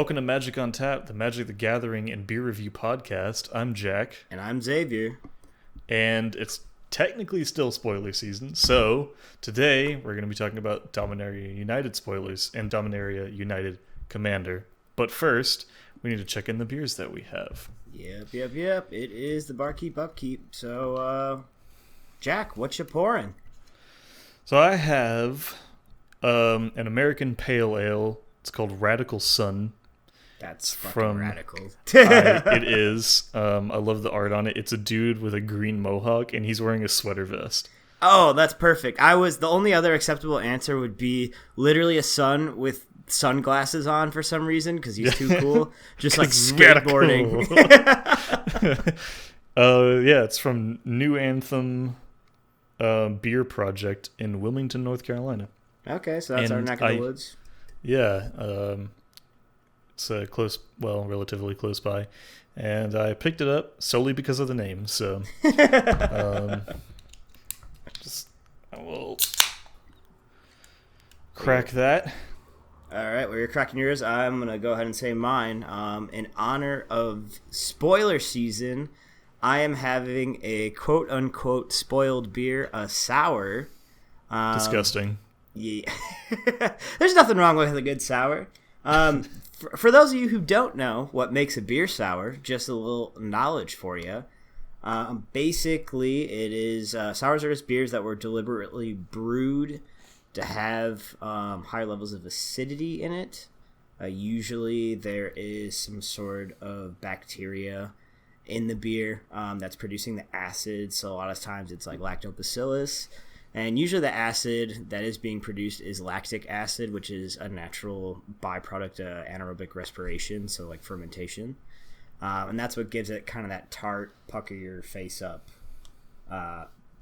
Welcome to Magic on Tap, the Magic the Gathering and Beer Review podcast. I'm Jack. And I'm Xavier. And it's technically still spoiler season, so today we're going to be talking about Dominaria United spoilers and Dominaria United Commander. But first, we need to check in the beers that we have. Yep. It is the Barkeep Upkeep. So, Jack, what you pouring? So I have an American Pale Ale. It's called Radical Sun. That's fucking radical. It is. I love the art on it. It's a dude with a green mohawk, and he's wearing a sweater vest. Oh, that's perfect. The only other acceptable answer would be literally a son with sunglasses on for some reason, because he's too cool. Just like skateboarding. Cool. Yeah, it's from New Anthem Beer Project in Wilmington, North Carolina. Okay, so that's our neck of the woods. Yeah, it's relatively close by, and I picked it up solely because of the name. So, I will crack that. All right, well, you're cracking yours. I'm gonna go ahead and say mine. In honor of spoiler season, I am having a quote unquote spoiled beer, a sour. Disgusting. Yeah, there's nothing wrong with a good sour. For those of you who don't know what makes a beer sour, just a little knowledge for you. Basically, it is sours are just beers that were deliberately brewed to have higher levels of acidity in it. Usually, there is some sort of bacteria in the beer that's producing the acid. So a lot of times, it's like lactobacillus. And usually the acid that is being produced is lactic acid, which is a natural byproduct of anaerobic respiration, so like fermentation. And that's what gives it kind of that tart, pucker your face up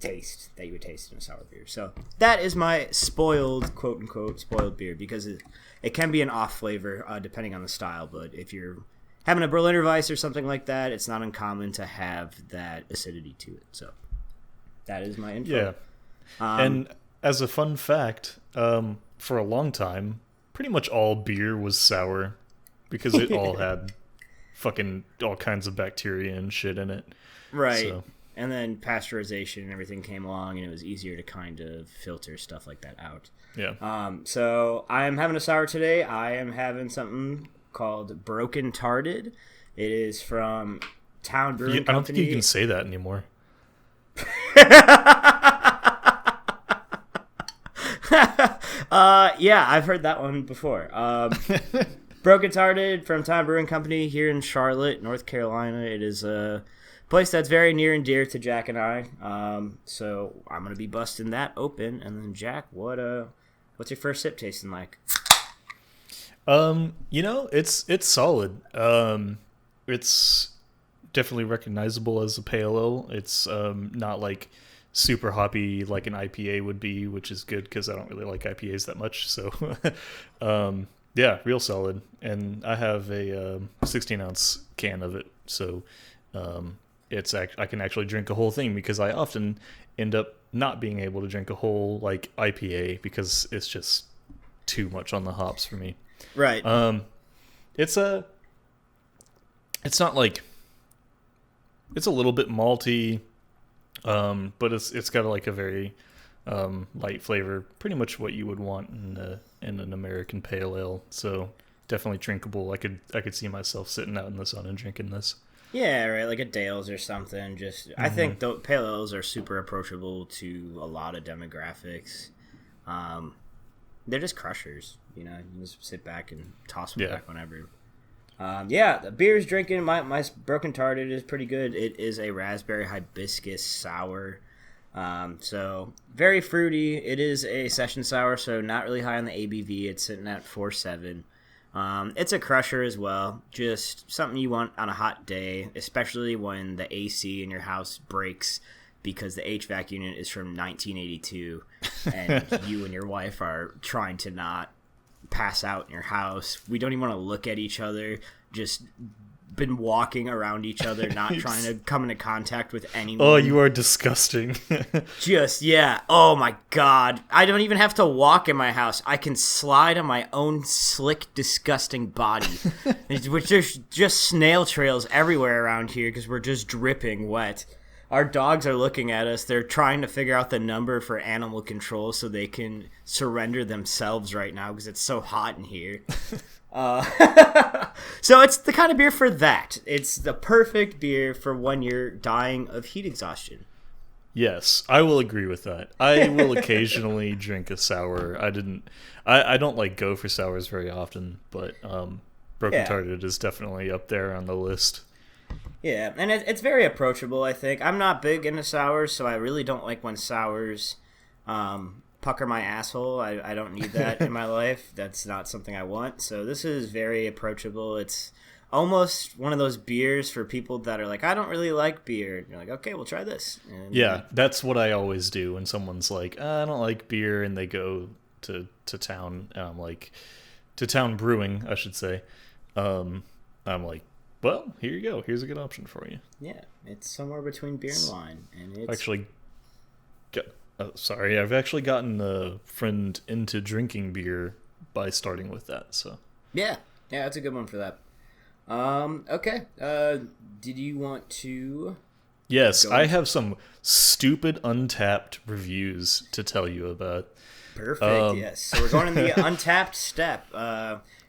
taste that you would taste in a sour beer. So that is my spoiled, quote-unquote, spoiled beer, because it can be an off flavor depending on the style. But if you're having a Berliner Weiss or something like that, it's not uncommon to have that acidity to it. So that is my info. Yeah. And as a fun fact, for a long time, pretty much all beer was sour because it all had fucking all kinds of bacteria and shit in it. Right. So. And then pasteurization and everything came along, and it was easier to kind of filter stuff like that out. Yeah. So I am having a sour today. I am having something called Broken Tarded. It is from Town Brewing Company. I don't think you can say that anymore. Yeah, I've heard that one before. Broken Tarded from Town Brewing Company here in Charlotte, North Carolina. It is a place that's very near and dear to Jack and I. So I'm gonna be busting that open. And then Jack, what's your first sip tasting like? It's solid. It's definitely recognizable as a pale ale. It's not like super hoppy like an IPA would be, which is good because I don't really like IPAs that much. So, yeah, real solid. And I have a 16-ounce can of it, so I can actually drink a whole thing, because I often end up not being able to drink a whole like IPA because it's just too much on the hops for me. Right. It's not like, it's a little bit malty. But it's got like a very light flavor, pretty much what you would want in an American pale ale. So definitely drinkable. I could see myself sitting out in the sun and drinking this. Yeah, right, like a Dale's or something. I think the pale ales are super approachable to a lot of demographics. They're just crushers, you know. You just sit back and toss them back whenever. The beer's drinking. My Broken Tarded is pretty good. It is a raspberry hibiscus sour. So very fruity. It is a session sour, so not really high on the ABV. It's sitting at 4.7. It's a crusher as well. Just something you want on a hot day, especially when the AC in your house breaks because the HVAC unit is from 1982 and you and your wife are trying to not pass out in your house. We don't even want to look at each other. Just been walking around each other, not trying to come into contact with anyone. Oh, you are disgusting. Yeah. Oh my God. I don't even have to walk in my house. I can slide on my own slick, disgusting body. Which there's just snail trails everywhere around here because we're just dripping wet. Our dogs are looking at us. They're trying to figure out the number for animal control so they can surrender themselves right now because it's so hot in here. So it's the kind of beer for that. It's the perfect beer for when you're dying of heat exhaustion. Yes, I will agree with that. I will occasionally drink a sour. I don't like go for sours very often, but Broken Tarded is definitely up there on the list. Yeah, and it's very approachable, I think. I'm not big into sours, so I really don't like when sours pucker my asshole. I don't need that in my life. That's not something I want. So this is very approachable. It's almost one of those beers for people that are like, I don't really like beer. And you're like, okay, we'll try this. And, yeah, that's what I always do when someone's like, I don't like beer, and they go to town, and I'm like, to Town Brewing, I should say. I'm like, well, here you go. Here's a good option for you. Yeah, it's somewhere between beer and wine, and it's I've actually gotten a friend into drinking beer by starting with that. So yeah, that's a good one for that. Okay. Did you want to? Yes, I have some stupid Untapped reviews to tell you about. Perfect. Yes. So we're going in the Untapped step.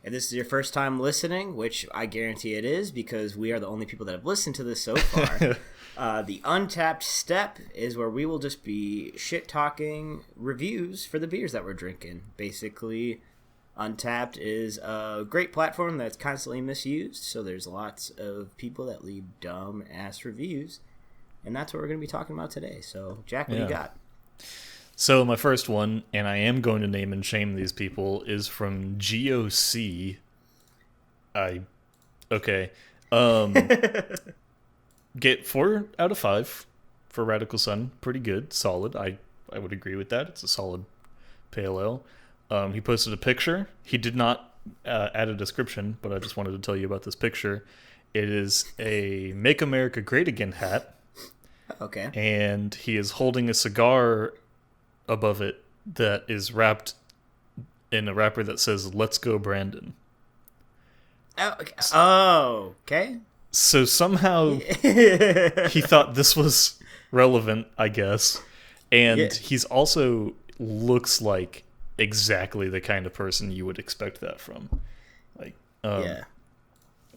If this is your first time listening, which I guarantee it is because we are the only people that have listened to this so far, the Untapped step is where we will just be shit-talking reviews for the beers that we're drinking. Basically, Untapped is a great platform that's constantly misused, so there's lots of people that leave dumb-ass reviews, and that's what we're going to be talking about today. So, Jack, what do you got? So my first one, and I am going to name and shame these people, is from GOC. Get 4 out of 5 for Radical Sun. Pretty good, solid. I would agree with that. It's a solid pale ale. He posted a picture. He did not add a description, but I just wanted to tell you about this picture. It is a Make America Great Again hat. Okay. And he is holding a cigar above it that is wrapped in a wrapper that says "Let's Go Brandon." Oh, okay. So somehow he thought this was relevant, I guess. And he's also looks like exactly the kind of person you would expect that from. Like,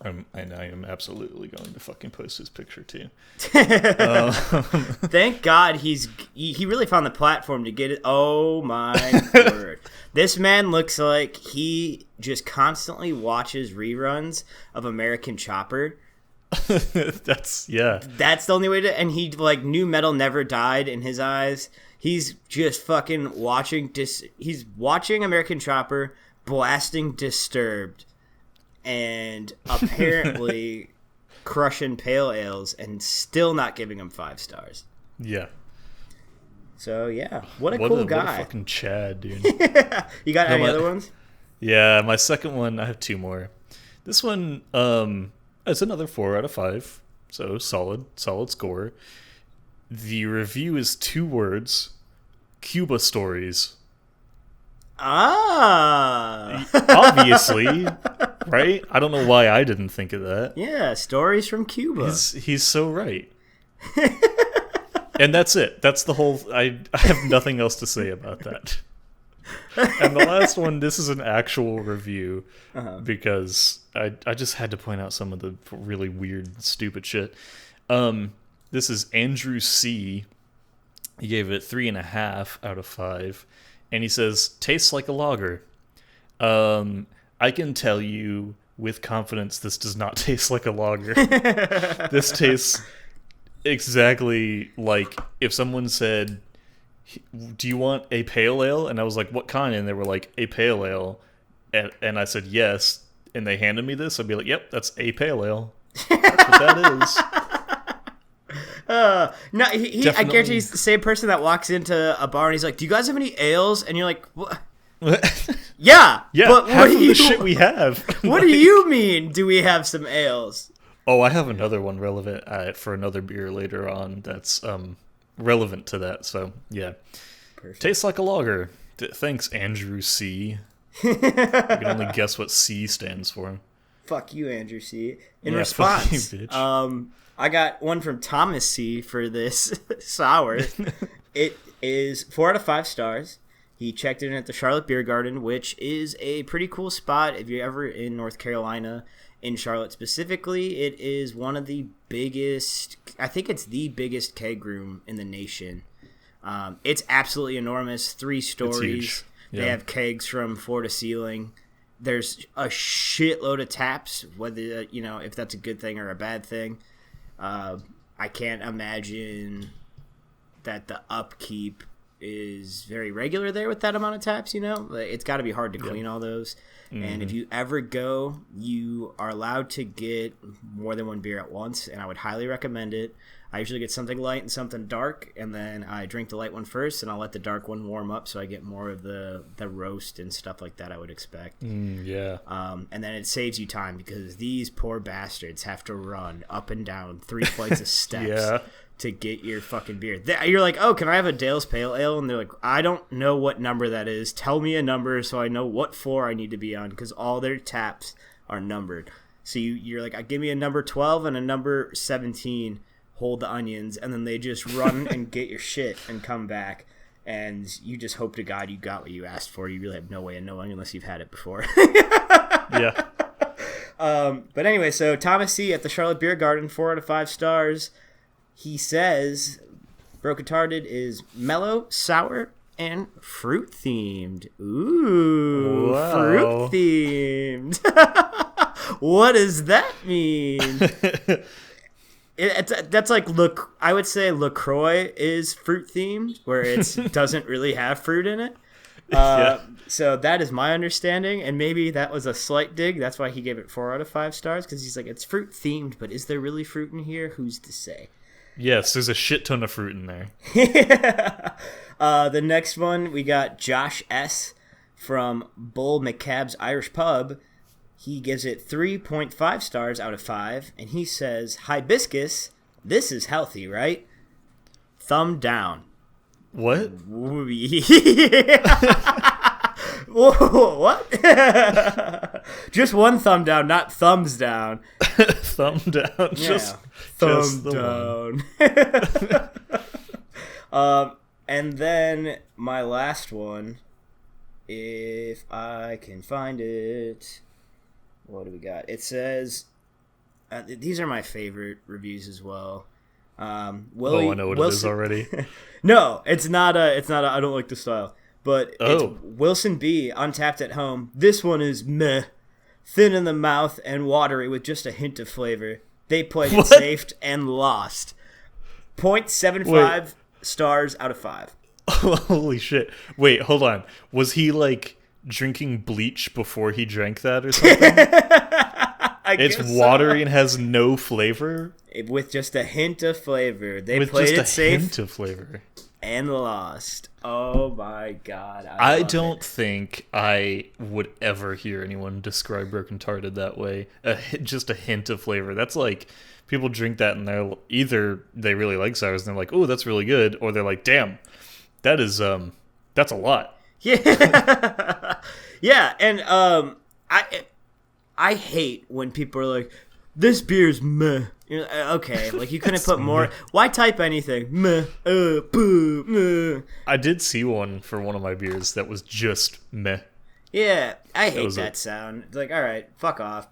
and I am absolutely going to fucking post his picture too. Thank God he really found the platform to get it. Oh my word. This man looks like he just constantly watches reruns of American Chopper. That's the only way to, and he like New Metal never died in his eyes. He's just fucking watching he's watching American Chopper, blasting Disturbed, and apparently crushing pale ales and still not giving him 5 stars. Yeah. So yeah, what a cool guy. What a fucking Chad, dude. You got any other ones? Yeah, my second one, I have 2 more. This one, it's another 4 out of 5. So solid score. The review is 2 words: Cuba Stories. Obviously, right? I don't know why I didn't think of that. Yeah, stories from Cuba. He's so right. And that's it. That's the whole... I have nothing else to say about that. And the last one, this is an actual review because I just had to point out some of the really weird, stupid shit. This is Andrew C. He gave it 3.5 out of 5. And he says, tastes like a lager. I can tell you with confidence this does not taste like a lager. This tastes exactly like if someone said, do you want a pale ale? And I was like, what kind? And they were like, a pale ale. And I said, yes. And they handed me this. I'd be like, yep, that's a pale ale. That's what that is. No, I guarantee he's the same person that walks into a bar and he's like, do you guys have any ales? And you're like, what? Yeah, but what do you, the shit we have. What do you mean, do we have some ales? Oh, I have another one relevant for another beer later on that's relevant to that. So yeah, Perfect. tastes like a lager. Thanks, Andrew C. You can only guess what C stands for. Fuck you, Andrew C. In Yeah, response, fuck you, bitch. I got one from Thomas C for this sour. It is 4 out of 5 stars. He checked in at the Charlotte Beer Garden, which is a pretty cool spot if you're ever in North Carolina, in Charlotte specifically. It is one of the biggest, I think it's the biggest keg room in the nation. It's absolutely enormous, 3 stories. Yeah. They have kegs from floor to ceiling. There's a shitload of taps, whether, if that's a good thing or a bad thing. I can't imagine that the upkeep is very regular there with that amount of taps, It's got to be hard to clean all those. Mm-hmm. And if you ever go, you are allowed to get more than one beer at once, and I would highly recommend it. I usually get something light and something dark, and then I drink the light one first, and I'll let the dark one warm up so I get more of the roast and stuff like that I would expect. Yeah. And then it saves you time because these poor bastards have to run up and down 3 flights of steps to get your fucking beer. You're like, oh, can I have a Dale's Pale Ale? And they're like, I don't know what number that is. Tell me a number so I know what floor I need to be on because all their taps are numbered. So you're like, give me a number 12 and a number 17. Hold the onions, and then they just run and get your shit and come back, and you just hope to God you got what you asked for. You really have no way of knowing unless you've had it before. Yeah. But anyway, so Thomas C. at the Charlotte Beer Garden, 4 out of 5 stars. He says Broken Tarded is mellow, sour, and fruit themed. Ooh, wow. Fruit themed. What does that mean? That's like, look, I would say LaCroix is fruit themed, where it doesn't really have fruit in it. So that is my understanding, and maybe that was a slight dig. That's why he gave it 4 out of 5 stars, because he's like, it's fruit themed, but is there really fruit in here? Who's to say? Yes, there's a shit ton of fruit in there. The next one, we got Josh S. from Bull McCabe's Irish Pub. He gives it 3.5 stars out of 5, and he says, Hibiscus, this is healthy, right? Thumb down. What? Whoa, what? Just one thumb down, not thumbs down. Thumb down. Yeah. Just thumb down. And then my last one, if I can find it... What do we got? It says, these are my favorite reviews as well. I know what it is already. No, it's not I don't like the style. But it's Wilson B. Untapped at Home. This one is meh. Thin in the mouth and watery with just a hint of flavor. They played it safe and lost. 0.75 stars out of 5. Holy shit. Wait, hold on. Was he like drinking bleach before he drank that or something? It's watery and has no flavor? With just a hint of flavor. They with played just it safe hint of flavor. And lost. Oh my god. I don't think I would ever hear anyone describe Broken Tarded that way. Just a hint of flavor. That's like people drink that and they're either they really like sours and they're like, oh, that's really good, or they're like, damn, that's a lot. Yeah. Yeah, and I hate when people are like, this beer's meh. You're like, okay, like you couldn't put more. Why type anything? Meh, boo, meh. I did see one for one of my beers that was just meh. Yeah, I hate that sound. It's like, all right, fuck off.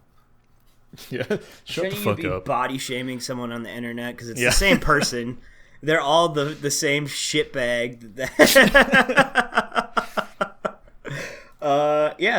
Yeah, shut the fuck up. Shouldn't you be body shaming someone on the internet because it's the same person? They're all the same shitbag.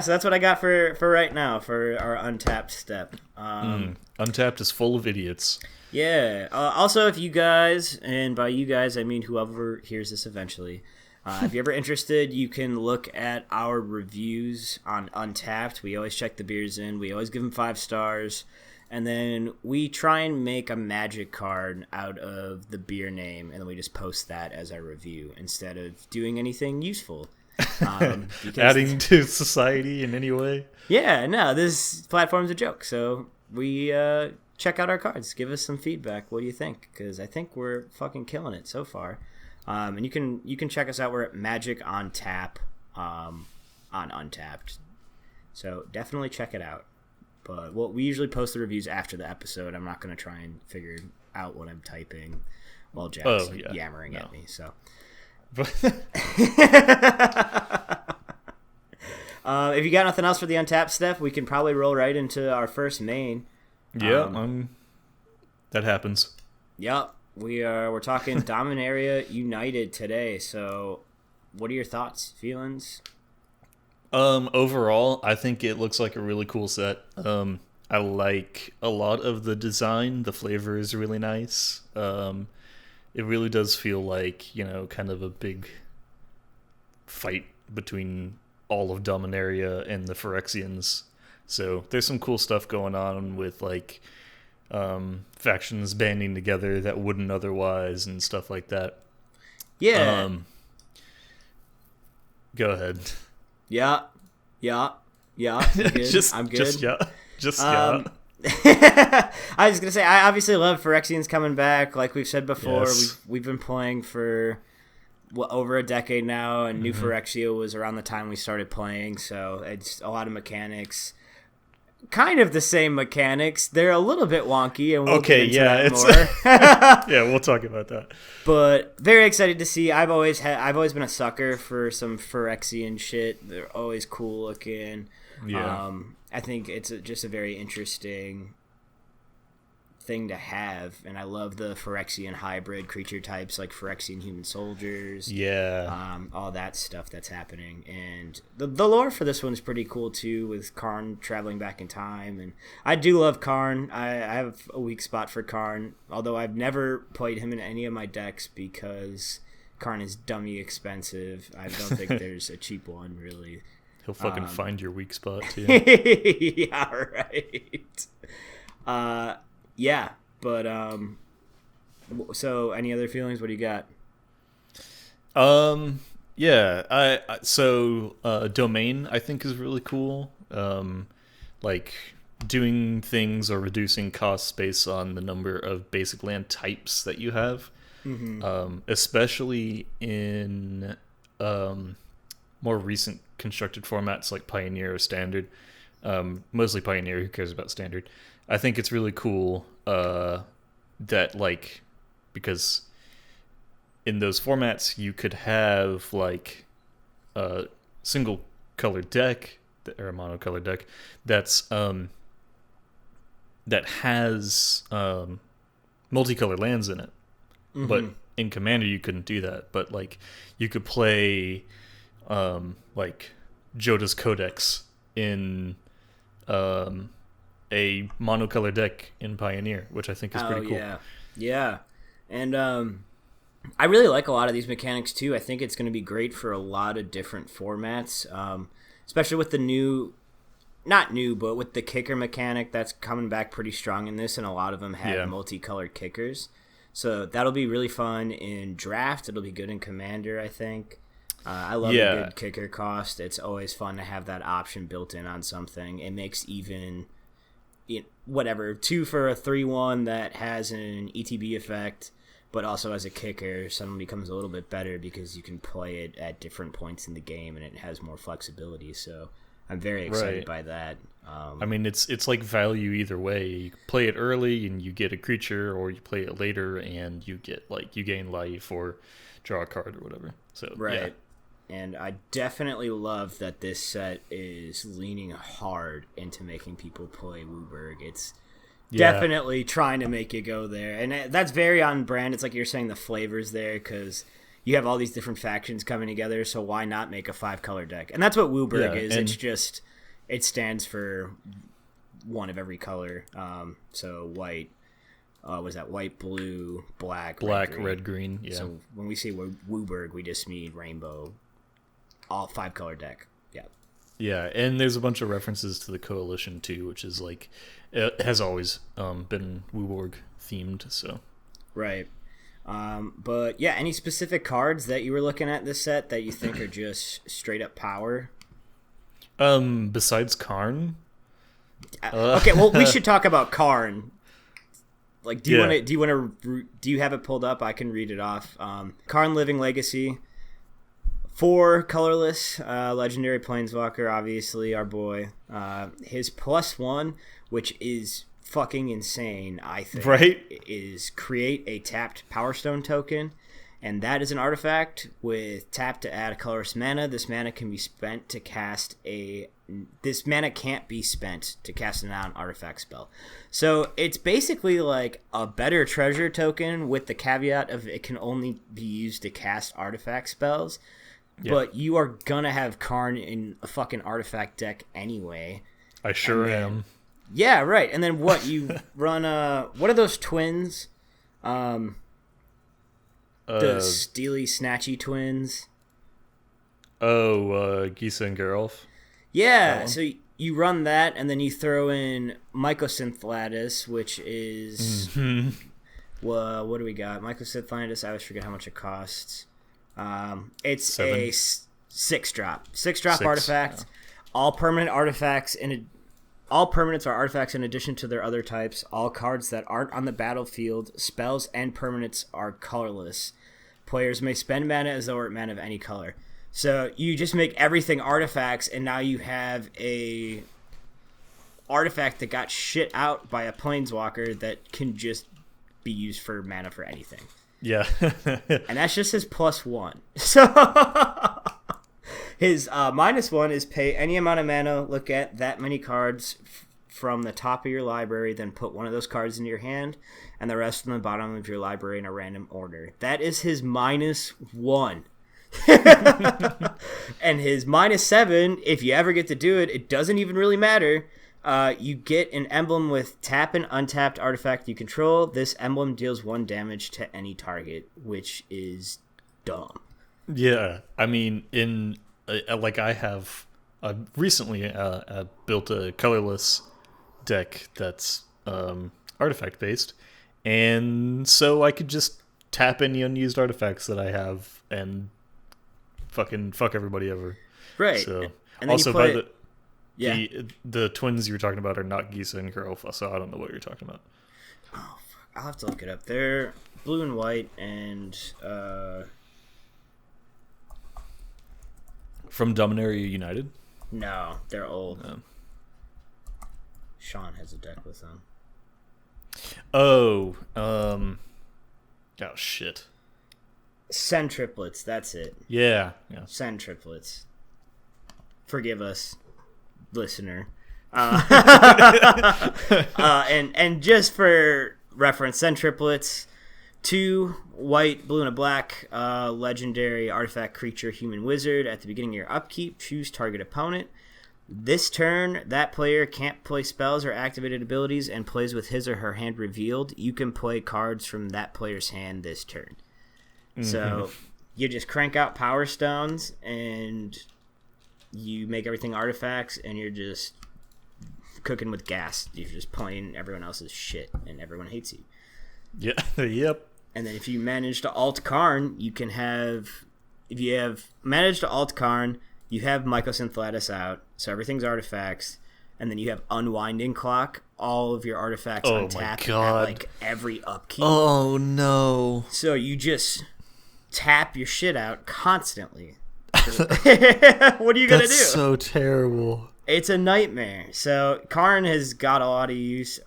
So that's what I got for right now for our Untapped step. Untapped is full of idiots. Yeah. Also, if you guys, and by you guys I mean whoever hears this eventually, if you're ever interested, you can look at our reviews on Untapped. We always check the beers in. We always give them 5 stars. And then we try and make a magic card out of the beer name, and then we just post that as our review instead of doing anything useful. Adding to society in any way? Yeah, no, this platform's a joke, so we check out our cards. Give us some feedback. What do you think? Because I think we're fucking killing it so far. And you can check us out. We're at Magic on Tap on Untapped. So definitely check it out. But we usually post the reviews after the episode. I'm not going to try and figure out what I'm typing while Jack's yammering at me. So, if you got nothing else for the Untapped stuff, we can probably roll right into our first main. Yeah, that happens. Yep, we're talking Dominaria United today. So, what are your thoughts, feelings? Overall, I think it looks like a really cool set. I like a lot of the design. The flavor is really nice. It really does feel like, kind of a big fight between all of Dominaria and the Phyrexians. So there's some cool stuff going on with like factions banding together that wouldn't otherwise and stuff like that. Yeah. Go ahead. Yeah. I'm good. I'm good. Yeah. I was gonna say, I obviously love Phyrexians coming back. Like we've said before, yes. we've been playing for over a decade now, and New Phyrexia was around the time we started playing. So it's a lot of mechanics, kind of the same mechanics. They're a little bit wonky, and we'll get into that more. Yeah, we'll talk about that. But very excited to see. I've always been a sucker for some Phyrexian shit. They're always cool looking. Yeah. I think it's just a very interesting thing to have, and I love the Phyrexian hybrid creature types like Phyrexian human soldiers. Yeah. All that stuff that's happening, and the lore for this one's pretty cool too, with Karn traveling back in time, and I do love Karn. I have a weak spot for Karn, although I've never played him in any of my decks because Karn is dummy expensive. I don't think there's a cheap one really. He'll fucking find your weak spot too. Yeah, right. Yeah, but so any other feelings? What do you got? Yeah, domain I think is really cool. Like doing things or reducing costs based on the number of basic land types that you have. Especially in more recent constructed formats like Pioneer or Standard. Mostly Pioneer, who cares about Standard? I think it's really cool that, like, because in those formats you could have like a single colored deck or a monocolored deck that's that has multicolored lands in it. But in Commander you couldn't do that. But like you could play like Joda's Codex in a monocolored deck in Pioneer, which I think is pretty cool. Yeah. And I really like a lot of these mechanics too. I think it's going to be great for a lot of different formats, especially with the but with the kicker mechanic that's coming back pretty strong in this, and a lot of them have multicolored kickers. So that'll be really fun in Draft. It'll be good in Commander, I think. I love a good kicker cost. It's always fun to have that option built in on something. It makes even, 2 for a 3/1 that has an ETB effect, but also as a kicker, suddenly becomes a little bit better because you can play it at different points in the game and it has more flexibility. So I'm very excited by that. I mean, it's like value either way. You play it early and you get a creature, or you play it later and you get you gain life or draw a card or whatever. So right. Yeah. And I definitely love that this set is leaning hard into making people play Wooburg. It's definitely trying to make you go there. And that's very on brand. It's like you're saying, the flavors there, because you have all these different factions coming together, so why not make a 5-color deck? And that's what Wooburg is. It's just, it stands for one of every color. So white, was that white, blue, black, red, green. Yeah. So when we say Wooburg, we just mean rainbow, all 5-color deck. Yeah. Yeah, and there's a bunch of references to the Coalition too, which is like, it has always been Wooburg themed. So. Right. But yeah, any specific cards that you were looking at this set that you think are just straight up power? Besides Karn? Okay, well, we should talk about Karn. Like, do you have it pulled up? I can read it off. Karn Living Legacy. 4 colorless, legendary planeswalker, obviously our boy. His +1, which is fucking insane, I think. Right? Is create a tapped Power Stone token, and that is an artifact with tap to add a colorless mana. This mana can be spent to cast a. This mana can't be spent to cast a non-artifact spell. So it's basically like a better treasure token with the caveat of it can only be used to cast artifact spells. Yeah. But you are gonna have Karn in a fucking artifact deck anyway. I sure am. Yeah, right. And then what you run? What are those twins? The Steely Snatchy twins. Oh, Gisa and Geralf. Yeah, so you run that, and then you throw in Mycosynth Lattice, which is well, what do we got? Mycosynth Lattice. I always forget how much it costs. It's 7. A 6-drop artifact. Yeah. All permanent artifacts all permanents are artifacts in addition to their other types. All cards that aren't on the battlefield, spells, and permanents are colorless. Players may spend mana as though it mana of any color. So you just make everything artifacts, and now you have a artifact that got shit out by a planeswalker that can just be used for mana for anything. Yeah. And that's just his +1. So his -1 is pay any amount of mana, look at that many cards from the top of your library, then put one of those cards into your hand, and the rest from the bottom of your library in a random order. That is his -1. And his -7, if you ever get to do it, it doesn't even really matter. You get an emblem with tap and untapped artifact you control. This emblem deals 1 damage to any target, which is dumb. Yeah, I mean, I recently built a colorless deck that's artifact based, and so I could just tap any unused artifacts that I have and fucking fuck everybody over. Right. So and then also by the. Yeah. The twins you were talking about are not Gisa and Geralf, so I don't know what you're talking about. Oh, fuck. I'll have to look it up. They're blue and white and from Dominaria United? No, they're old. No. Sean has a deck with them. Oh, shit. Send triplets, that's it. Yeah. Send triplets. Forgive us, listener. And just for reference, send triplets. 2 white, blue, and a black legendary artifact creature human wizard. At the beginning of your upkeep, choose target opponent. This turn, that player can't play spells or activated abilities and plays with his or her hand revealed. You can play cards from that player's hand this turn. Mm-hmm. So you just crank out Power Stones and you make everything artifacts, and you're just cooking with gas. You're just playing everyone else's shit, and everyone hates you. Yeah. Yep. And then if you manage to alt Karn, you can have... If you have managed to alt Karn, you have Mycosynth Lattice out, so everything's artifacts, and then you have Unwinding Clock, all of your artifacts untapped at like every upkeep. Oh no. So you just tap your shit out constantly. What are you gonna do? That's so terrible. It's a nightmare. So Karn has got a lot of use.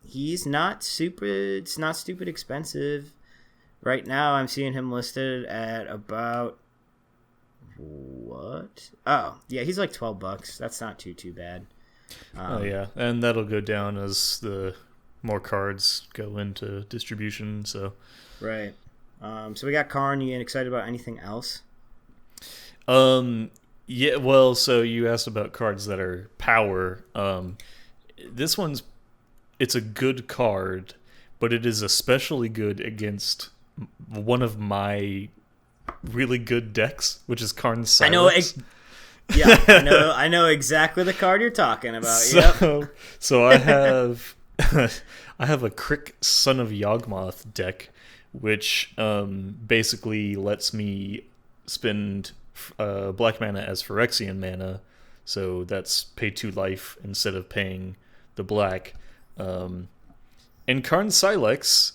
He's not super. It's not stupid expensive. Right now, I'm seeing him listed at about what? Oh, yeah, he's like $12. That's not too bad. Yeah, and that'll go down as the more cards go into distribution. So right. So we got Karn. You excited about anything else? Yeah, well, so you asked about cards that are power. This it's a good card, but it is especially good against one of my really good decks, which is Karn Silence. I know exactly the card you're talking about. So I have I have a Crick Son of Yawgmoth deck, which basically lets me spend black mana as Phyrexian mana, so that's pay 2 life instead of paying the black. And Karn Silex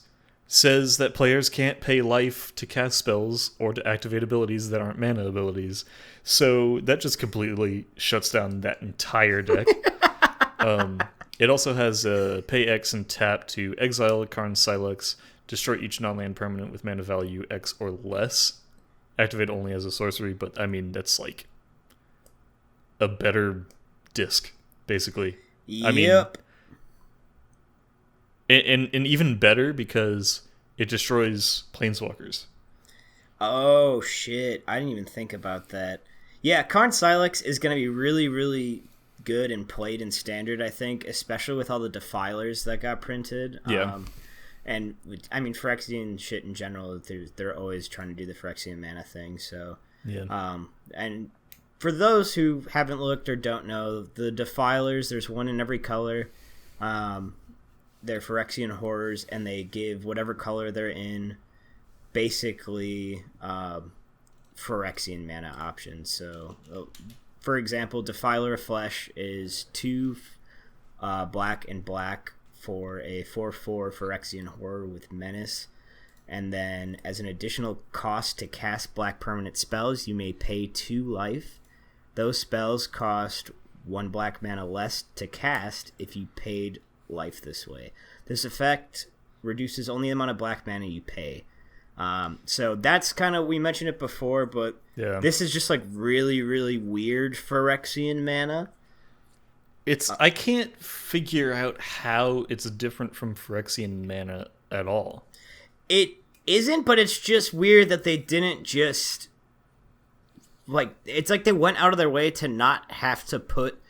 says that players can't pay life to cast spells or to activate abilities that aren't mana abilities. So that just completely shuts down that entire deck. It also has pay X and tap to exile Karn Silex, destroy each non-land permanent with mana value X or less. Activate only as a sorcery, but I mean, that's like a better disc, basically. Yep. I mean, and even better because it destroys planeswalkers. Oh, shit. I didn't even think about that. Yeah, Karn Silex is going to be really, really good and played in Standard, I think, especially with all the Defilers that got printed. Yeah. And, I mean, Phyrexian shit in general, they're always trying to do the Phyrexian mana thing, so... Yeah. And for those who haven't looked or don't know, the Defilers, there's one in every color. They're Phyrexian horrors, and they give whatever color they're in basically Phyrexian mana options. So, for example, Defiler of Flesh is 2 black and black for a 4/4 Phyrexian horror with menace. And then, as an additional cost to cast black permanent spells, you may pay 2 life. Those spells cost 1 black mana less to cast if you paid life this way. This effect reduces only the amount of black mana you pay. So that's kind of, we mentioned it before, but this is just like really, really weird Phyrexian mana. I can't figure out how it's different from Phyrexian mana at all. It isn't, but it's just weird that they didn't just, like, it's like they went out of their way to not have to put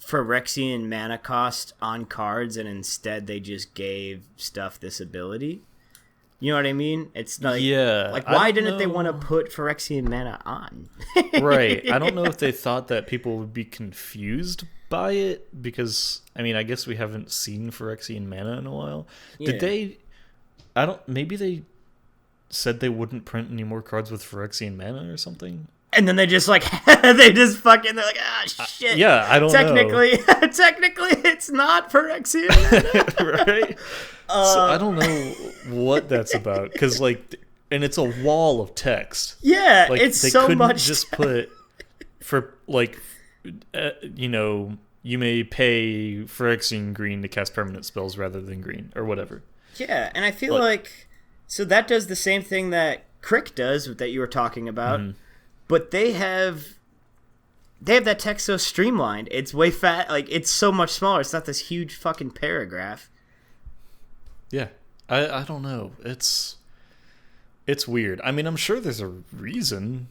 Phyrexian mana cost on cards, and instead they just gave stuff this ability. You know what I mean? It's like, like, why didn't they want to put Phyrexian mana on? Right. I don't know if they thought that people would be confused by it, because, I mean, I guess we haven't seen Phyrexian mana in a while. Yeah. Did they... maybe they said they wouldn't print any more cards with Phyrexian mana or something? And then they just, like, they're like, shit. Yeah, I don't know. Technically, it's not Phyrexian mana. Right? So I don't know what that's about, because, like, and it's a wall of text. Yeah, like, it's they so couldn't much just put, for, like, you may pay Phyrexian green to cast permanent spells rather than green, or whatever. Yeah, and I feel like so that does the same thing that Crick does that you were talking about, but they have that text so streamlined. It's way fat, like, it's so much smaller. It's not this huge fucking paragraph. Yeah, I don't know. It's weird. I mean, I'm sure there's a reason.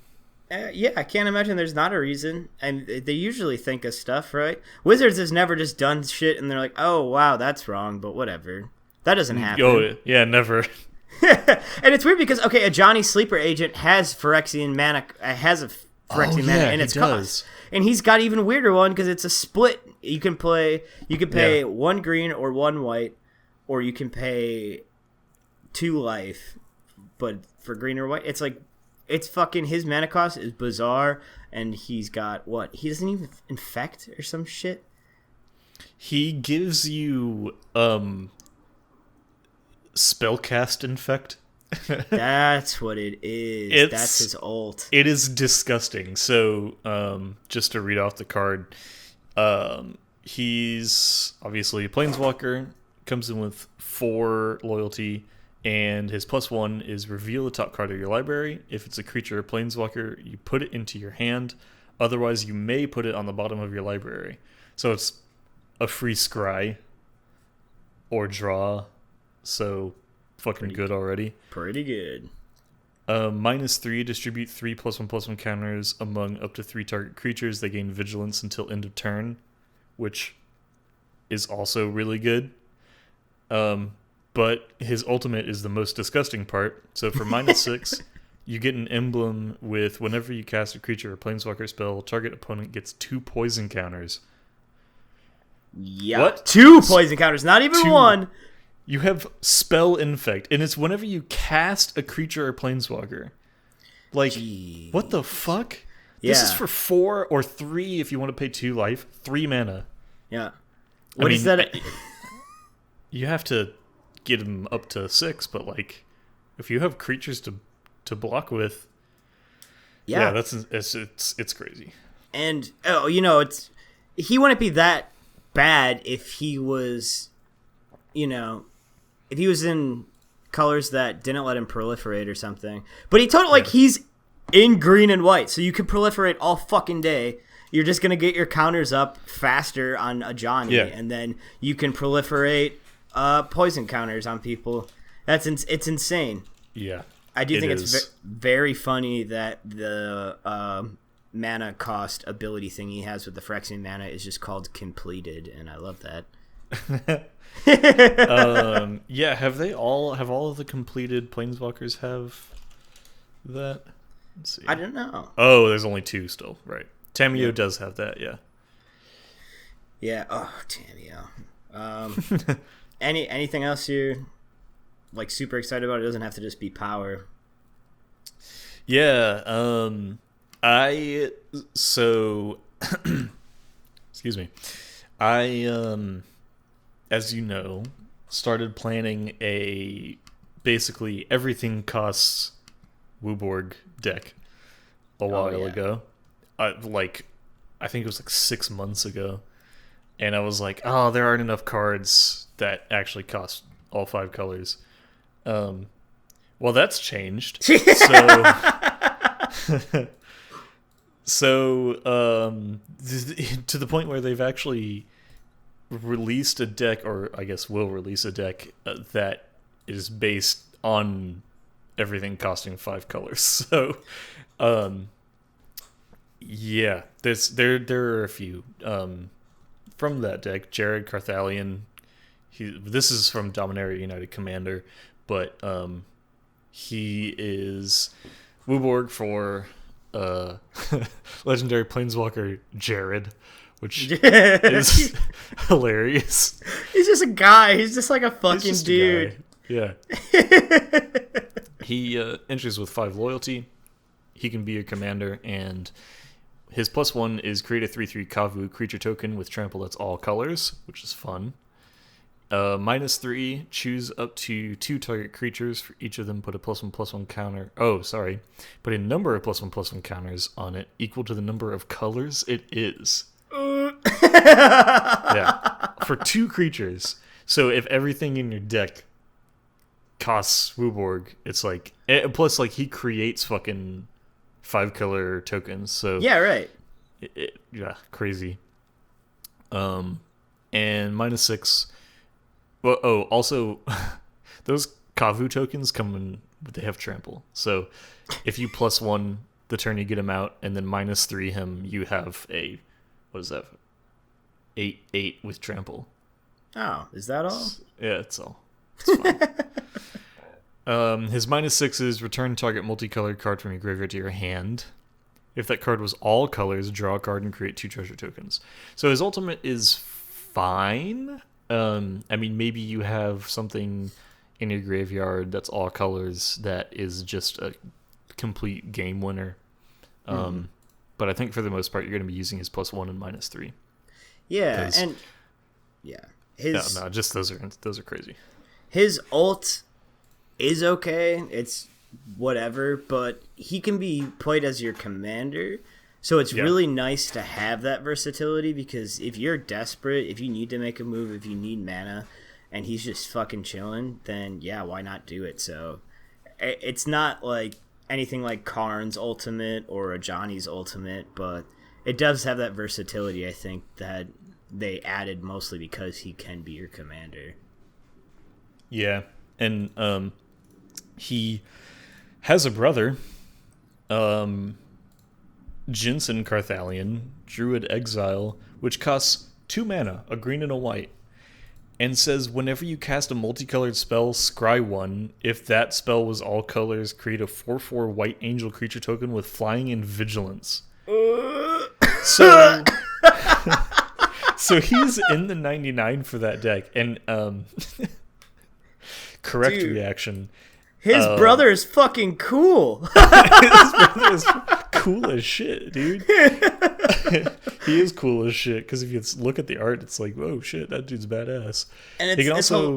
Yeah, I can't imagine there's not a reason. And they usually think of stuff, right? Wizards has never just done shit and they're like, oh, wow, that's wrong, but whatever. That doesn't happen. Oh, yeah, never. And it's weird because, okay, a Johnny Sleeper agent has Phyrexian mana, mana in its cost. And he's got even weirder one because it's a split. You can pay 1 green or 1 white, or you can pay 2 life. But for green or white, it's like, it's fucking, his mana cost is bizarre, and he's got what? He doesn't even infect or some shit? He gives you spellcast infect. That's what it is. That's his ult. It is disgusting. So, just to read off the card, he's obviously a planeswalker, comes in with 4 loyalty, and his +1 is reveal the top card of your library. If it's a creature or planeswalker, you put it into your hand. Otherwise, you may put it on the bottom of your library. So it's a free scry or draw. So fucking good already. Pretty good. -3, distribute 3 +1/+1 counters among up to 3 target creatures. They gain vigilance until end of turn, which is also really good. But his ultimate is the most disgusting part. So for -6, you get an emblem with whenever you cast a creature or planeswalker spell, target opponent gets 2 poison counters. Yeah. What? 2 poison counters, not even 1. You have spell infect, and it's whenever you cast a creature or planeswalker. Like, jeez. What the fuck? Yeah. This is for 4 or 3 if you want to pay 2 life, 3 mana. Yeah. What is that? You have to get him up to 6, but like if you have creatures to block with, yeah, it's crazy. And he wouldn't be that bad if he was, if he was in colors that didn't let him proliferate or something. But he totally he's in green and white, so you can proliferate all fucking day. You're just gonna get your counters up faster on a Johnny, and then you can proliferate poison counters on people. It's insane. Yeah, I do think it's very funny that the mana cost ability thing he has with the Phyrexian mana is just called completed, and I love that. Have all of the completed planeswalkers have that? Let's see. I don't know. Oh, there's only 2 still, right? Tamiyo does have that, yeah. Yeah. Oh, Tamiyo. Anything else you're like super excited about? It doesn't have to just be power. Yeah. Excuse me. I as you know, started planning a basically everything costs Wooborg deck a while ago. I think it was like 6 months ago, and I was like, oh, there aren't enough cards that actually cost all 5 colors. Well, that's changed. So to the point where they've actually released a deck, or I guess will release a deck that is based on everything costing 5 colors. So yeah, there are a few from that deck. Jared Carthalion, this is from Dominaria United Commander, but he is Wooborg for legendary planeswalker Jared, which is hilarious. He's just a guy. He's just like a fucking dude. Yeah. He enters with 5 loyalty. He can be a commander, and his +1 is create a 3/3 Kavu creature token with trample that's all colors, which is fun. -3, choose up to 2 target creatures. For each of them, put a +1/+1 counter. Oh, sorry. Put a number of +1/+1 counters on it equal to the number of colors it is. Yeah. For 2 creatures. So if everything in your deck costs Wooborg, it's like... Plus, like, he creates fucking 5 color tokens. So yeah, right. Yeah, crazy. And -6... Well, also, those Kavu tokens come in, they have trample. So if you +1 the turn you get him out, and then -3 him, you have a, what is that? 8/8 with trample. Oh, is that all? Yeah, it's all. It's fine. His -6 is return target multicolored card from your graveyard to your hand. If that card was all colors, draw a card and create 2 treasure tokens. So his ultimate is fine. I mean, maybe you have something in your graveyard that's all colors that is just a complete game winner. But I think for the most part, you're going to be using his +1 and -3. Yeah, and yeah, just those are crazy. His ult is okay. It's whatever, but he can be played as your commander. So it's really nice to have that versatility, because if you're desperate, if you need to make a move, if you need mana, and he's just fucking chilling, then yeah, why not do it? So it's not like anything like Karn's ultimate or a Johnny's ultimate, but it does have that versatility, I think, that they added mostly because he can be your commander. Yeah, and he has a brother, Jinsen Carthalion, Druid Exile, which costs 2 mana, a green and a white, and says whenever you cast a multicolored spell, scry 1. If that spell was all colors, create a 4/4 white angel creature token with flying and vigilance. So, so he's in the 99 for that deck, and correct reaction. His brother is fucking cool. His brother is cool as shit, dude. He is cool as shit, because if you look at the art, it's like, oh shit, that dude's badass. And he can also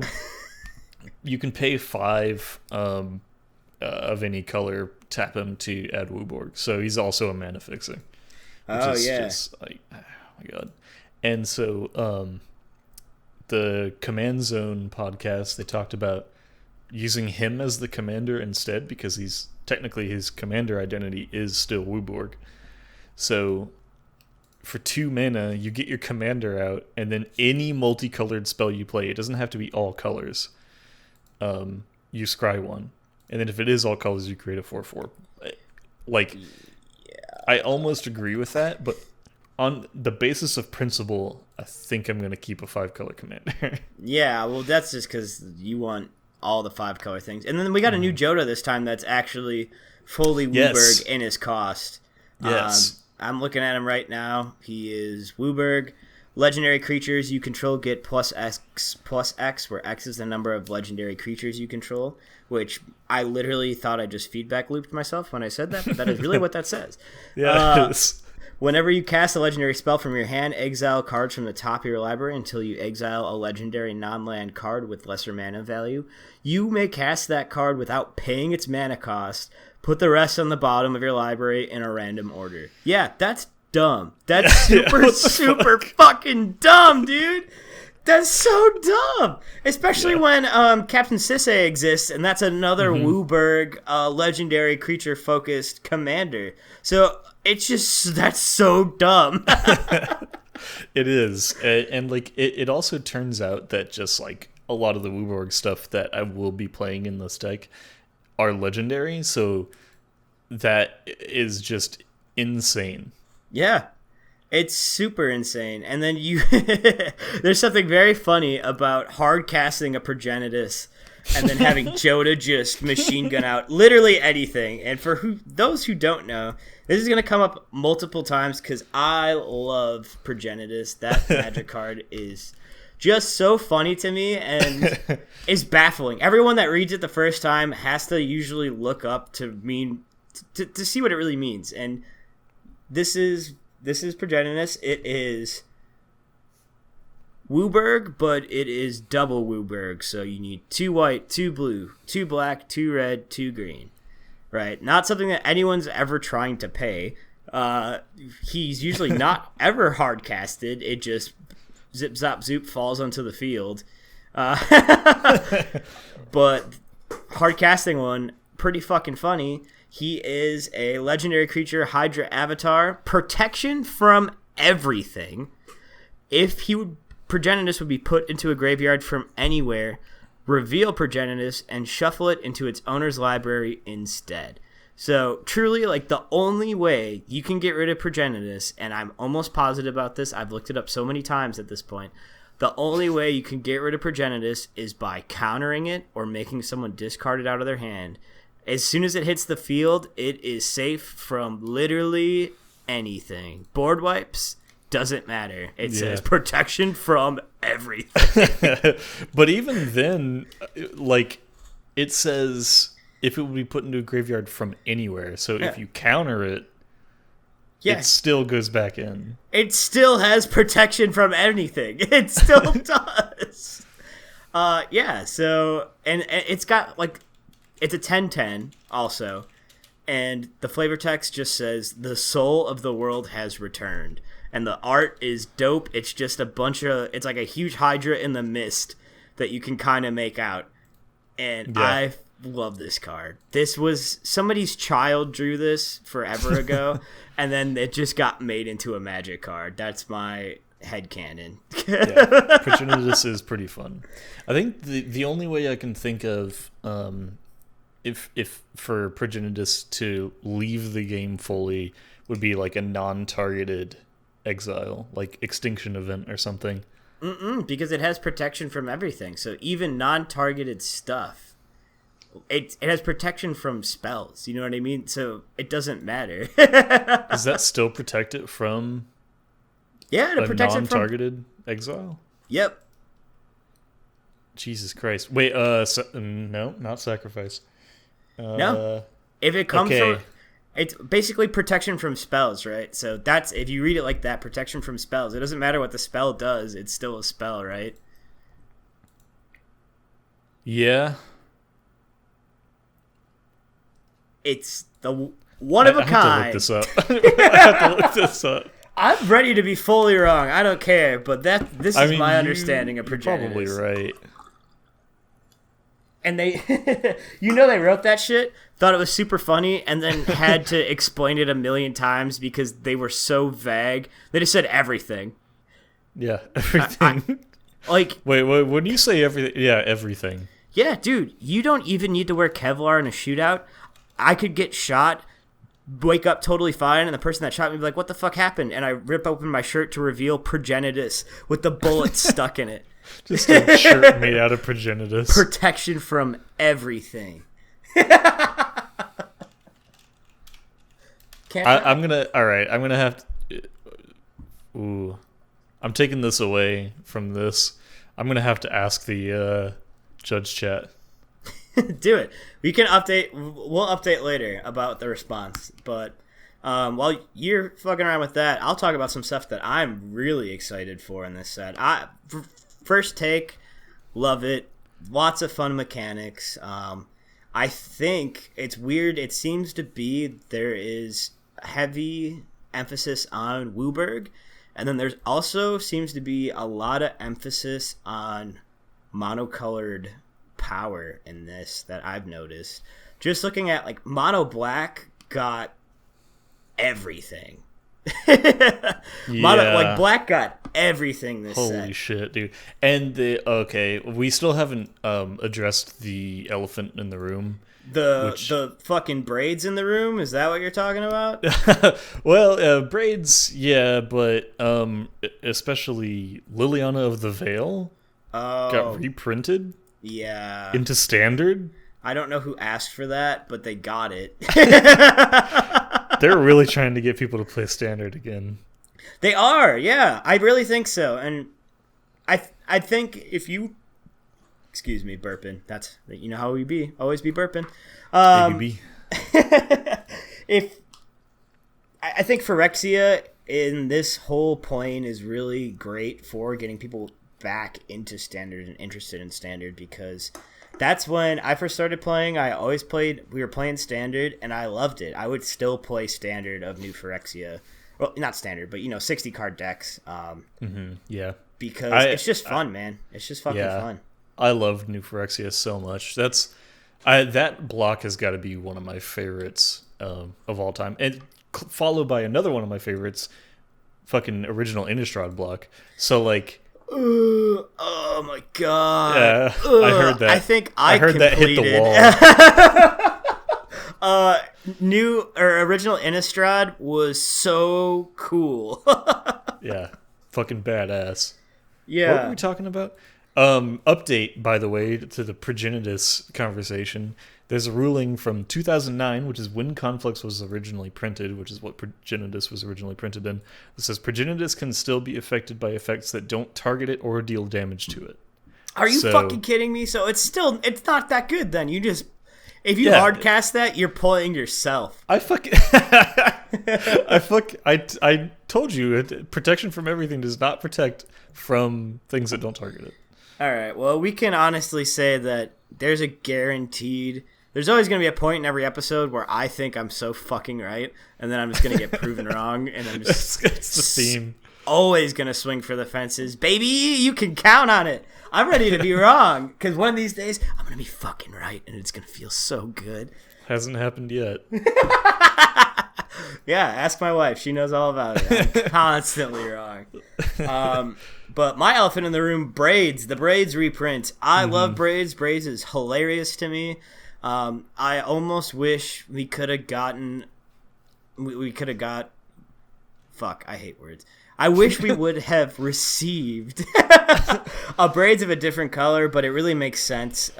you can pay 5 of any color, tap him to add Wooborg. So he's also a mana fixer. Which is just like, oh my god. And so the Command Zone podcast, they talked about using him as the commander instead, because he's technically his commander identity is still Wooborg. So for 2 mana, you get your commander out, and then any multicolored spell you play, it doesn't have to be all colors, you scry 1. And then if it is all colors, you create a 4/4. Like, I almost agree with that, but on the basis of principle, I think I'm going to keep a 5-color commander. Yeah, well, that's just because you want all the 5-color things. And then we got a new Joda this time that's actually fully Wooburg in his cost. Yes. I'm looking at him right now. He is Wooburg. Legendary creatures you control get +X, where X is the number of legendary creatures you control, which I literally thought I just feedback looped myself when I said that, but that is really what that says. Yeah, it is. Whenever you cast a legendary spell from your hand, exile cards from the top of your library until you exile a legendary non-land card with lesser mana value. You may cast that card without paying its mana cost. Put the rest on the bottom of your library in a random order. Yeah, that's dumb. That's super fucking dumb, dude. That's so dumb. Especially when Captain Sisay exists, and that's another Wooburg legendary creature-focused commander. So it's just, that's so dumb. It is. And like, it also turns out that just like a lot of the Wooburg stuff that I will be playing in this deck are legendary, so that is just insane. Yeah, it's super insane. And then there's something very funny about hard casting a Progenitus and then having Joda just machine gun out literally anything. And for those who don't know, this is going to come up multiple times because I love Progenitus. That magic card is just so funny to me and is baffling. Everyone that reads it the first time has to usually look up to see what it really means. And this is Progenitus. It is Wooburg, but it is double Wooburg. So you need 2 white, 2 blue, 2 black, 2 red, 2 green. Right? Not something that anyone's ever trying to pay. He's usually not ever hard casted. It just zip zop zoop falls onto the field. But hard casting one, pretty fucking funny. He is a legendary creature, Hydra avatar, protection from everything. If Progenitus would be put into a graveyard from anywhere, reveal Progenitus and shuffle it into its owner's library instead. So truly, like, the only way you can get rid of Progenitus, and I'm almost positive about this, I've looked it up so many times at this point, the only way you can get rid of Progenitus is by countering it or making someone discard it out of their hand. As soon as it hits the field, it is safe from literally anything. Board wipes, doesn't matter. It says protection from everything. But even then, like, it says if it would be put into a graveyard from anywhere. So if you counter it, it still goes back in. It still has protection from anything. It still does. So, and it's got, like, it's a 10/10 also, and the flavor text just says, the soul of the world has returned. And the art is dope. It's just it's like a huge Hydra in the mist that you can kind of make out. And I love this card. This was, somebody's child drew this forever ago, and then it just got made into a Magic card. That's my headcanon. Progenitus is pretty fun. I think the only way I can think of, if for Progenitus to leave the game fully, would be like a non-targeted exile, like Extinction Event or something. Because it has protection from everything. So even non-targeted stuff, it has protection from spells. You know what I mean? So it doesn't matter. Does that still protect it from? Yeah, it protects it from non-targeted exile. Yep. Jesus Christ! Wait, no, not sacrifice. No, if it comes from, it's basically protection from spells, right? So that's, if you read it like that, protection from spells. It doesn't matter what the spell does; it's still a spell, right? Yeah. It's the one of a kind. I have to look this up. I have to look this up. I'm ready to be fully wrong. I don't care, but this is my understanding of Progenitus. You're probably right. And they, they wrote that shit, thought it was super funny, and then had to explain it a million times because they were so vague. They just said everything. Yeah, everything. Like, wait, when you say everything, yeah, everything. Yeah, dude, you don't even need to wear Kevlar in a shootout. I could get shot, wake up totally fine, and the person that shot me would be like, what the fuck happened? And I rip open my shirt to reveal Progenitus with the bullet stuck in it. Just a shirt made out of Progenitus. Protection from everything. I'm gonna have to... Ooh. I'm taking this away from this. I'm gonna have to ask the judge chat. Do it. We can update. We'll update later about the response. But while you're fucking around with that, I'll talk about some stuff that I'm really excited for in this set. First take, love it. Lots of fun mechanics. I think it's weird. It seems to be there is heavy emphasis on Wooburg, and then there's also seems to be a lot of emphasis on monocolored power in this that I've noticed. Just looking at like mono black got everything. Black got everything this set. Holy shit, dude. And we still haven't addressed the elephant in the room. The fucking braids in the room, is that what you're talking about? Well, braids, yeah, but especially Liliana of the Veil got reprinted. Yeah. Into standard? I don't know who asked for that, but they got it. They're really trying to get people to play standard again. They are, yeah. I really think so. And I think if you... Excuse me, burping. That's, you know how we be. Always be burping. Maybe. I think Phyrexia in this whole plane is really great for getting people back into standard and interested in standard, because that's when I first started playing. We were playing standard and I loved it. I would still play standard of New Phyrexia. Well, not standard, but 60 card decks. Yeah. Because it's just fun, man. It's just fucking fun. I love New Phyrexia so much. That block has got to be one of my favorites of all time. And followed by another one of my favorites, fucking original Innistrad block. So like, oh my god! Yeah, I heard that. I think I heard completed. That hit the wall. Original Innistrad was so cool. Yeah, fucking badass. Yeah. What were we talking about? Update, by the way, to the Progenitus conversation. There's a ruling from 2009, which is when Conflux was originally printed, which is what Progenitus was originally printed in. It says Progenitus can still be affected by effects that don't target it or deal damage to it. Are you fucking kidding me? So it's not that good then. If you hardcast that, you're pulling yourself. I told you, protection from everything does not protect from things that don't target it. All right, well, we can honestly say that there's always going to be a point in every episode where I think I'm so fucking right, and then I'm just going to get proven wrong, and I'm just it's the theme. Always going to swing for the fences. Baby, you can count on it. I'm ready to be wrong, because one of these days, I'm going to be fucking right, and it's going to feel so good. Hasn't happened yet. Yeah, ask my wife. She knows all about it. I'm constantly wrong. But my elephant in the room, braids. The braids reprint. I love braids. Braids is hilarious to me. I almost wish we could have gotten. We could have got. Fuck, I hate words. I wish we would have received a braids of a different color, but it really makes sense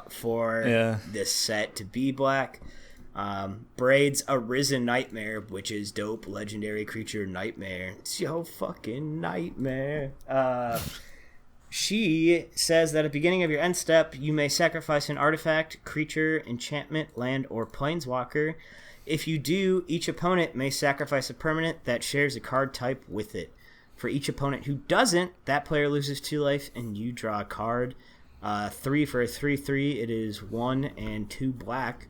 for this set to be black. Braids Arisen Nightmare, which is dope. Legendary creature Nightmare. It's your fucking nightmare. She says that at the beginning of your end step, you may sacrifice an artifact, creature, enchantment, land, or planeswalker. If you do, each opponent may sacrifice a permanent that shares a card type with it. For each opponent who doesn't, that player loses 2 life and you draw a card. 3 for a 3/3. It is 1 and 2 black.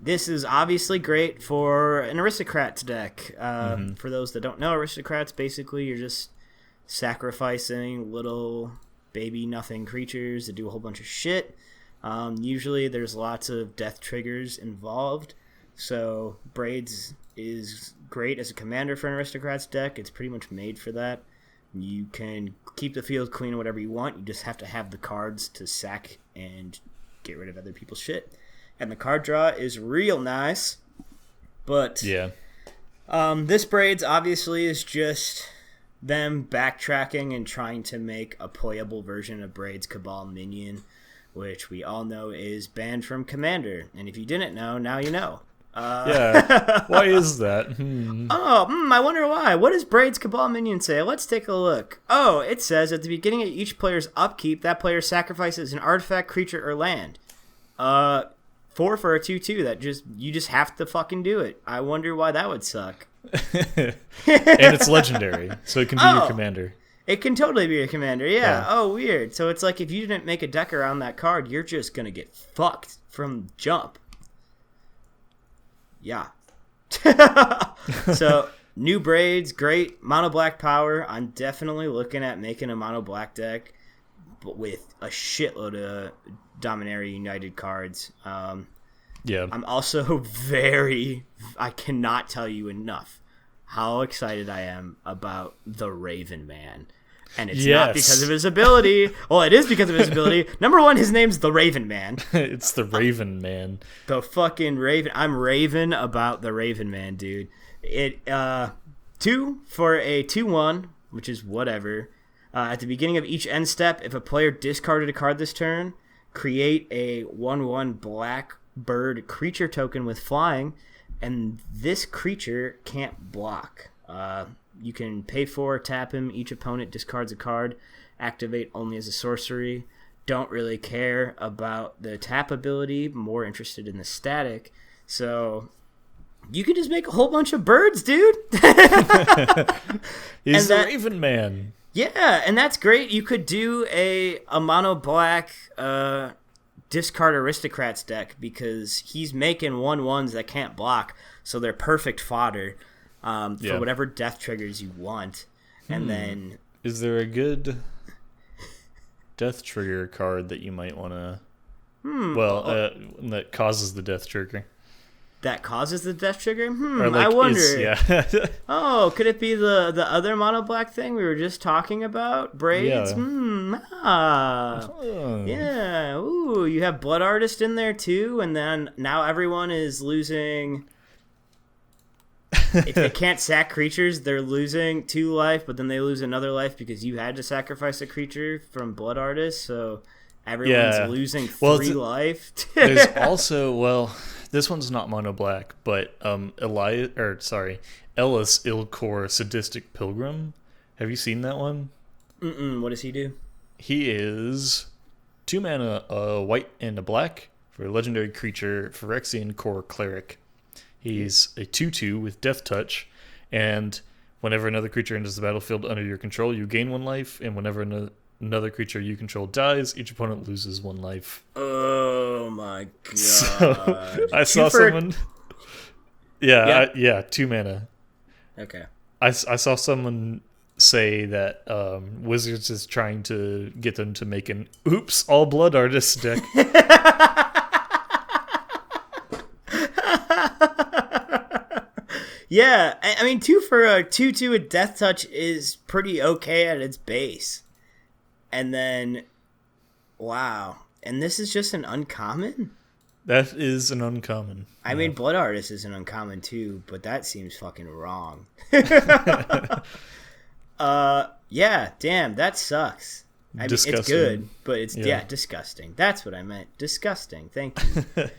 This is obviously great for an Aristocrats deck. For those that don't know, Aristocrats, basically you're just sacrificing little baby nothing creatures that do a whole bunch of shit. Usually there's lots of death triggers involved. So Braids is great as a commander for an Aristocrats deck. It's pretty much made for that. You can keep the field clean or whatever you want. You just have to have the cards to sack and get rid of other people's shit. And the card draw is real nice. But yeah, this Braids obviously is just them backtracking and trying to make a playable version of Braids Cabal Minion, which we all know is banned from Commander. And if you didn't know, now you know. Yeah. Why is that? I wonder why. What does Braids Cabal Minion say? Let's take a look. Oh, it says at the beginning of each player's upkeep, that player sacrifices an artifact, creature, or land. 4 for a 2/2. You just have to fucking do it. I wonder why that would suck. And it's legendary, so it can be your commander. It can totally be your commander, yeah. Oh, weird. So it's like if you didn't make a deck around that card, you're just gonna get fucked from jump. Yeah. So, new Braids, great. Mono black power. I'm definitely looking at making a mono black deck, but with a shitload of Dominaria United cards. Yeah. I'm also I cannot tell you enough how excited I am about the Raven Man. And it's not because of his ability. Well, it is because of his ability. Number one, his name's the Raven Man. It's the Raven Man. The fucking Raven. I'm raving about the Raven Man, dude. It 2 for a 2/1, which is whatever. At the beginning of each end step, if a player discarded a card this turn, create a 1/1 black bird creature token with flying, and this creature can't block. You can pay 4, tap him. Each opponent discards a card. Activate only as a sorcery. Don't really care about the tap ability. More interested in the static. So you can just make a whole bunch of birds, dude. He's the Raven Man. Yeah, and that's great. You could do a mono black discard Aristocrats deck because he's making 1/1s that can't block, so they're perfect fodder. For whatever death triggers you want. And then... Is there a good death trigger card that you might want to... that causes the death trigger? That causes the death trigger? Or I wonder. Yeah. Oh, could it be the other mono black thing we were just talking about? Braids? Yeah. Yeah. Ooh, you have Blood Artist in there too, and then now everyone is losing... If they can't sack creatures, they're losing 2 life, but then they lose another life because you had to sacrifice a creature from Blood Artist, so everyone's losing 3 life. There's also, this one's not mono black, but Ellis Ilkor Sadistic Pilgrim. Have you seen that one? What does he do? He is 2 mana, a white and a black for a legendary creature, Phyrexian Core Cleric. He's a 2/2 with Death Touch, and whenever another creature enters the battlefield under your control, you gain 1 life, and whenever another creature you control dies, each opponent loses 1 life. Oh my god. So, I saw someone... Yeah, 2 mana. Okay. I saw someone say that Wizards is trying to get them to make an all Blood Artist deck. Yeah, I mean, 2 for a 2/2 with Death Touch is pretty okay at its base. And then, wow. And this is just an uncommon? That is an uncommon. I mean, Blood Artist is an uncommon too, but that seems fucking wrong. Yeah, damn, that sucks. I mean, it's good, but it's disgusting. That's what I meant. Disgusting. Thank you.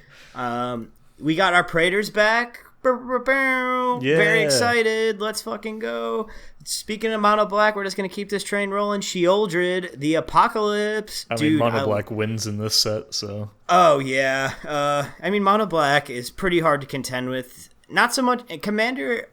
We got our Praetors back. Very excited. Let's fucking go. Speaking of mono black, we're just gonna keep this train rolling. Sheoldred, the Apocalypse. I mean, mono black wins in this set, so. Oh yeah. I mean, mono black is pretty hard to contend with. Not so much Commander.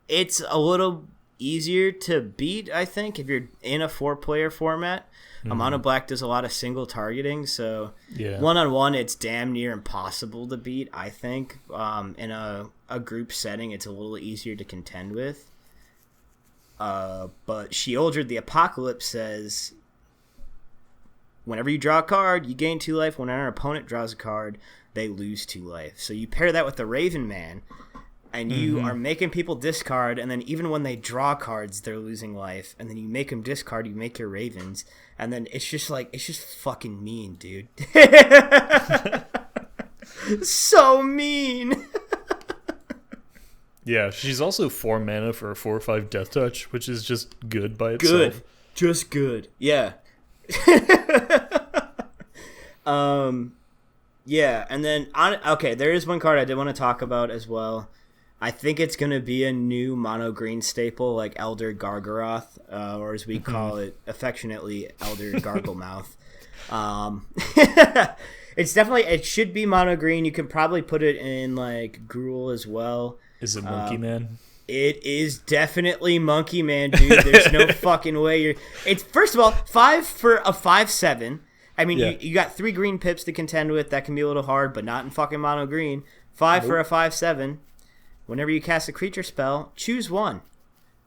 It's a little easier to beat, I think, if you're in a 4-player format. Mono black does a lot of single targeting, so one-on-one, it's damn near impossible to beat, I think. In a group setting, it's a little easier to contend with. But Sheoldred the Apocalypse says, whenever you draw a card, you gain 2 life. When our opponent draws a card, they lose 2 life. So you pair that with the Raven Man, and you are making people discard, and then even when they draw cards, they're losing life. And then you make them discard, you make your Ravens, and then it's just fucking mean, dude. So mean. Yeah, she's also 4 mana for a 4/5 Death Touch, which is just good by itself. Good. Just good. Yeah. Yeah, and then there is one card I did want to talk about as well. I think it's going to be a new mono green staple like Elder Gargaroth, or as we call it affectionately, Elder Garglemouth. It should be mono green. You can probably put it in like Gruul as well. Is it Monkey Man? It is definitely Monkey Man, dude. There's no fucking way it's first of all 5 for a 5/7. I mean, you got 3 green pips to contend with. That can be a little hard, but not in fucking mono green. 5 for a 5/7. Whenever you cast a creature spell, choose one.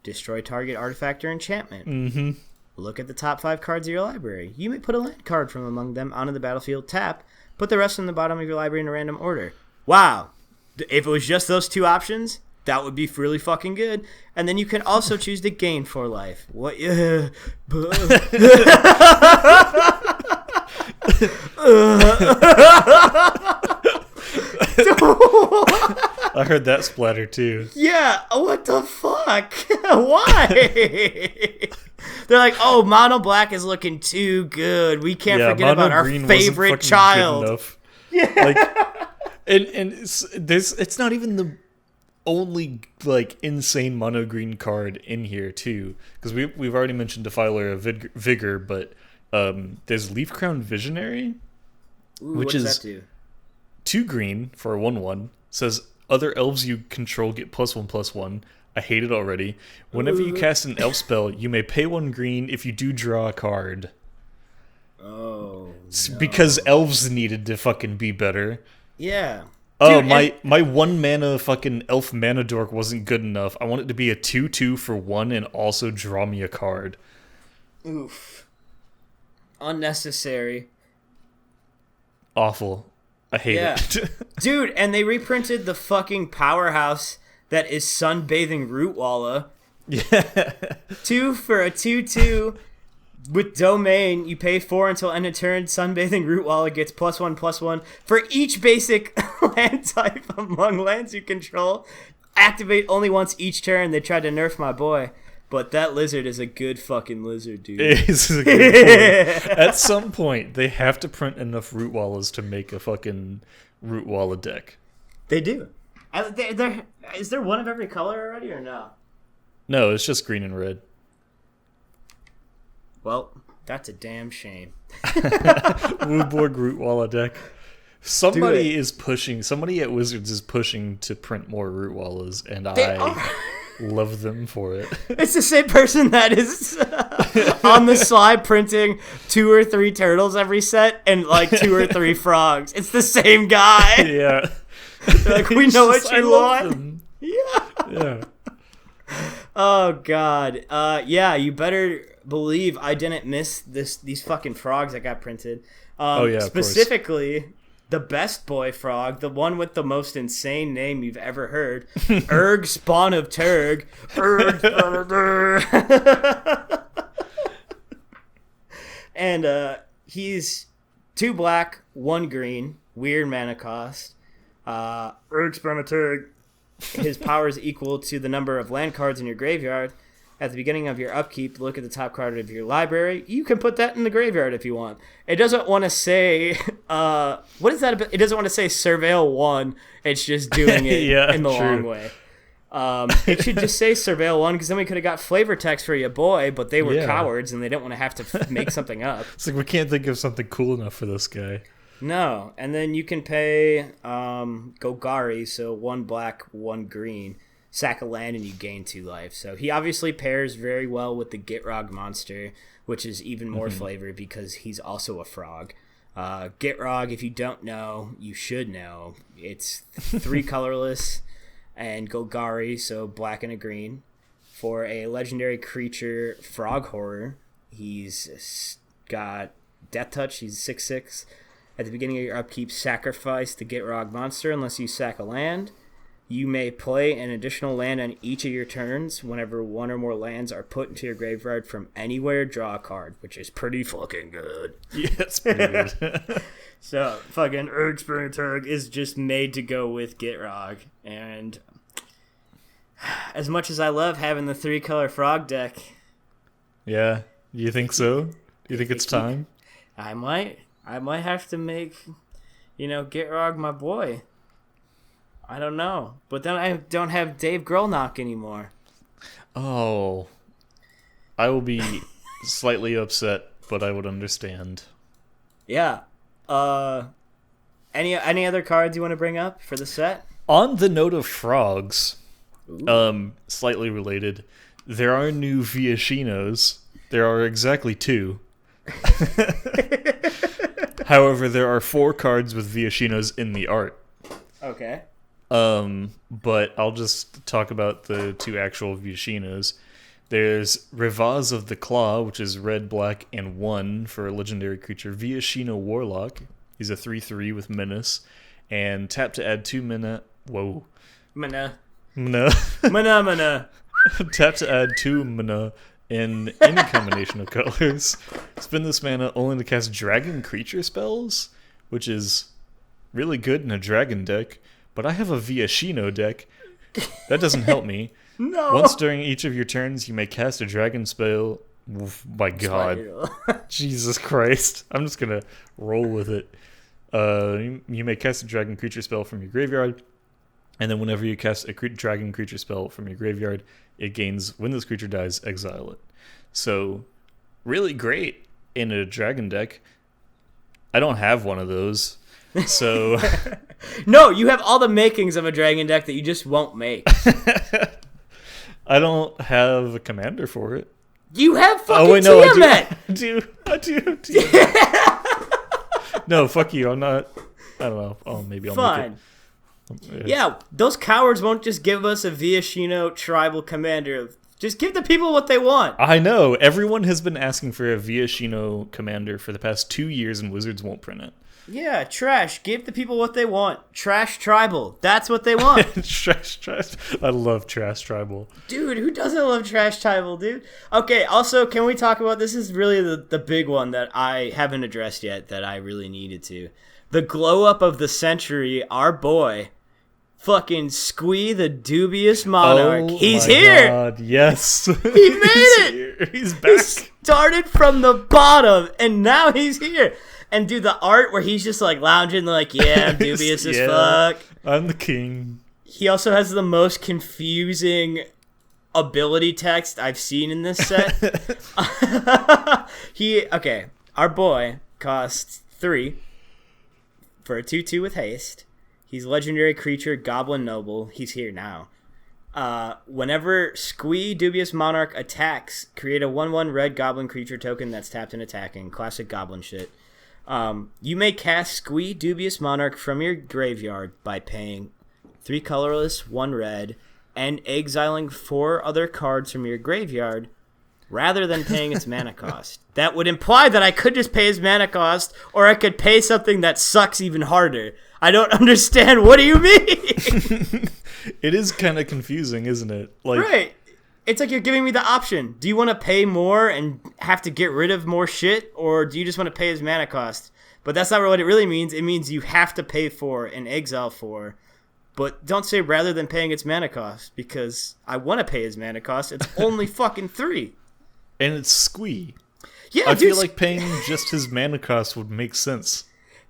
Destroy target artifact or enchantment. Look at the top 5 cards of your library. You may put a land card from among them onto the battlefield. Tap. Put the rest on the bottom of your library in a random order. Wow. If it was just those 2 options, that would be really fucking good. And then you can also choose to gain 4 life. What? I heard that splatter too. Yeah, what the fuck? Why? They're like, oh, mono black is looking too good. We can't forget about our favorite child. Yeah, like, and it's not even the only like insane mono green card in here too, because we've already mentioned Defiler of Vigor, but there's Leaf Crown Visionary, which what is does that do? 2 green for a 1/1. Says other elves you control get +1/+1. I hate it already. Whenever you cast an elf spell, you may pay 1 green if you do draw a card. Oh, no. Because elves needed to fucking be better. Yeah. Oh, Dude, my 1 mana fucking elf mana dork wasn't good enough. I want it to be a 2/2 for 1 and also draw me a card. Oof. Unnecessary. Awful. I hate it. Dude, and they reprinted the fucking powerhouse that is Sunbathing Rootwalla. Yeah. 2 for a 2/2 with domain. You pay 4 until end of turn. Sunbathing Rootwalla gets +1/+1 for each basic land type among lands you control. Activate only once each turn. They tried to nerf my boy. But that lizard is a good fucking lizard, dude. It is a good point. At some point, they have to print enough Rootwallas to make a fucking Rootwalla deck. They do. Is there one of every color already or no? No, it's just green and red. Well, that's a damn shame. Woodborg Rootwalla deck. Somebody at Wizards is pushing to print more Rootwallas, and I love them for it. It's the same person that is on the slide printing 2 or 3 turtles every set and like 2 or 3 frogs. It's the same guy. Yeah. Like, we know what you want. Yeah. Oh god. Yeah, you better believe I didn't miss these fucking frogs that got printed. Specifically the best boy frog, the one with the most insane name you've ever heard. Urg Spawn of Turg. Urg Spawn of Turg. And he's 2 black, 1 green, weird mana cost. Urg Spawn of Turg. His power is equal to the number of land cards in your graveyard. At the beginning of your upkeep, look at the top card of your library. You can put that in the graveyard if you want. It doesn't want to say, what is that? It doesn't want to say Surveil 1. It's just doing it in the long way. It should just say Surveil 1, because then we could have got flavor text for your boy, but they were cowards and they didn't want to have to make something up. It's like, we can't think of something cool enough for this guy. No, and then you can pay Gogari, so 1 black, 1 green. sack a land and you gain 2 life. So he obviously pairs very well with the Gitrog monster, which is even more flavor because he's also a frog. Gitrog, if you don't know, you should know. It's 3 colorless and Golgari, so black and a green. For a legendary creature, Frog Horror, he's got Death Touch, he's 6/6. At the beginning of your upkeep, sacrifice the Gitrog monster unless you sack a land. You may play an additional land on each of your turns. Whenever 1 or more lands are put into your graveyard from anywhere, draw a card, which is pretty fucking good. Yeah, it's pretty good. So, fucking Experience Urg is just made to go with Gitrog. And as much as I love having the 3-color frog deck... Yeah, you think so? You think it's time? I might have to make, Gitrog my boy. I don't know. But then I don't have Dave Grolnock anymore. Oh. I will be slightly upset, but I would understand. Yeah. Any other cards you want to bring up for the set? On the note of frogs, slightly related, there are new Viashinos. There are exactly 2. However, there are 4 cards with Viashinos in the art. Okay. But I'll just talk about the 2 actual Viashinos. There's Rivaz of the Claw, which is red, black, and 1 for a legendary creature. Viashino Warlock. He's a 3/3 with Menace. And tap to add 2 mana. Whoa. Mana. Tap to add 2 mana in any combination of colors. Spend this mana only to cast dragon creature spells, which is really good in a dragon deck. But I have a Viashino deck. That doesn't help me. No. Once during each of your turns, you may cast a dragon spell. My God. Jesus Christ. I'm just going to roll with it. You may cast a dragon creature spell from your graveyard. And then whenever you cast a dragon creature spell from your graveyard, it gains, when this creature dies, exile it. So, really great in a dragon deck. I don't have one of those. So... No, you have all the makings of a dragon deck that you just won't make. I don't have a commander for it. You have fucking Tiamat! I do. No, fuck you. I'm not... I don't know. Oh, maybe I'll Fine. make it. Yeah, those cowards won't just give us a Viashino tribal commander. Just give the people what they want. I know. Everyone has been asking for a Viashino commander for the past 2 years, and Wizards won't print it. Yeah, trash. Give the people what they want. Trash tribal. That's what they want. Trash. I love trash tribal. Dude, who doesn't love trash tribal, dude? Okay, also, can we talk about, this is really the big one that I haven't addressed yet that I really needed to. The glow up of the century, our boy, fucking Squee the Dubious Monarch. He's here! God, yes. He made it! He's back. He started from the bottom, and now he's here. And do the art where he's just like lounging, like, yeah, I'm dubious as fuck. I'm the king. He also has the most confusing ability text I've seen in this set. Our boy costs 3 for a 2/2 with haste. He's legendary creature, Goblin Noble. He's here now. Whenever Squee Dubious Monarch attacks, create a 1/1 red goblin creature token that's tapped and attacking. Classic goblin shit. You may cast Squee Dubious Monarch from your graveyard by paying 3 colorless, 1 red, and exiling 4 other cards from your graveyard rather than paying its mana cost. That would imply that I could just pay his mana cost, or I could pay something that sucks even harder. I don't understand. What do you mean? It is kind of confusing, isn't it? Right. It's like you're giving me the option. Do you want to pay more and have to get rid of more shit, or do you just want to pay his mana cost? But that's not what it really means. It means you have to pay for and exile for. But don't say rather than paying its mana cost, because I want to pay his mana cost. It's only fucking 3. And it's Squee. Yeah, I feel like paying just his mana cost would make sense.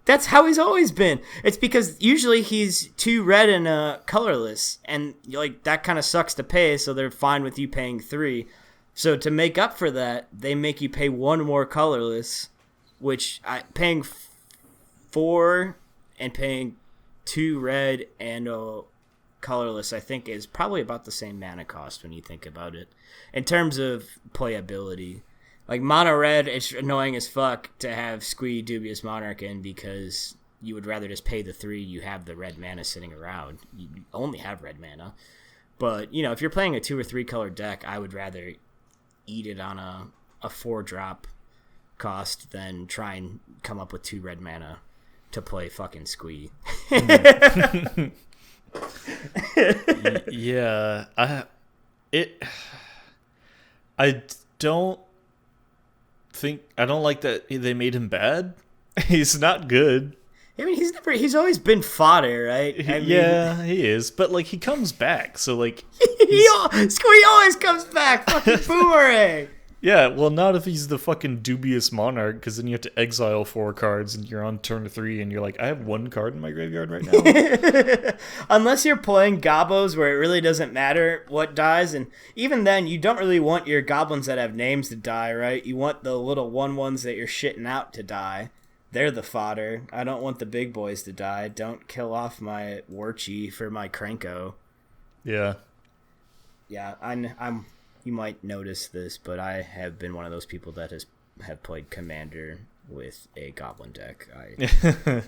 That's how he's always been. It's because usually he's 2 red and colorless, and like that kind of sucks to pay, so they're fine with you paying 3. So to make up for that, they make you pay 1 more colorless, which paying 4 and paying 2 red and colorless, I think, is probably about the same mana cost when you think about it. In terms of playability. Like, mono red, it's annoying as fuck to have Squee Dubious Monarch in because you would rather just pay the 3, you have the red mana sitting around. You only have red mana. But, you know, if you're playing a 2 or 3 color deck, I would rather eat it on a 4-drop cost than try and come up with 2 red mana to play fucking Squee. Yeah, I don't like that they made him bad. He's not good. I mean, he's always been fodder, right? Yeah, he is. But like, he comes back, so like, Squee always comes back. Fucking boomerang. Yeah, well, not if he's the fucking Dubious Monarch, because then you have to exile 4 cards, and you're on turn 3, and you're like, I have 1 card in my graveyard right now. Unless you're playing Gobos, where it really doesn't matter what dies, and even then, you don't really want your goblins that have names to die, right? You want the little 1/1s that you're shitting out to die. They're the fodder. I don't want the big boys to die. Don't kill off my Warchi for my Krenko. Yeah. Yeah, I'm. You might notice this, but I have been one of those people that have played Commander with a Goblin deck.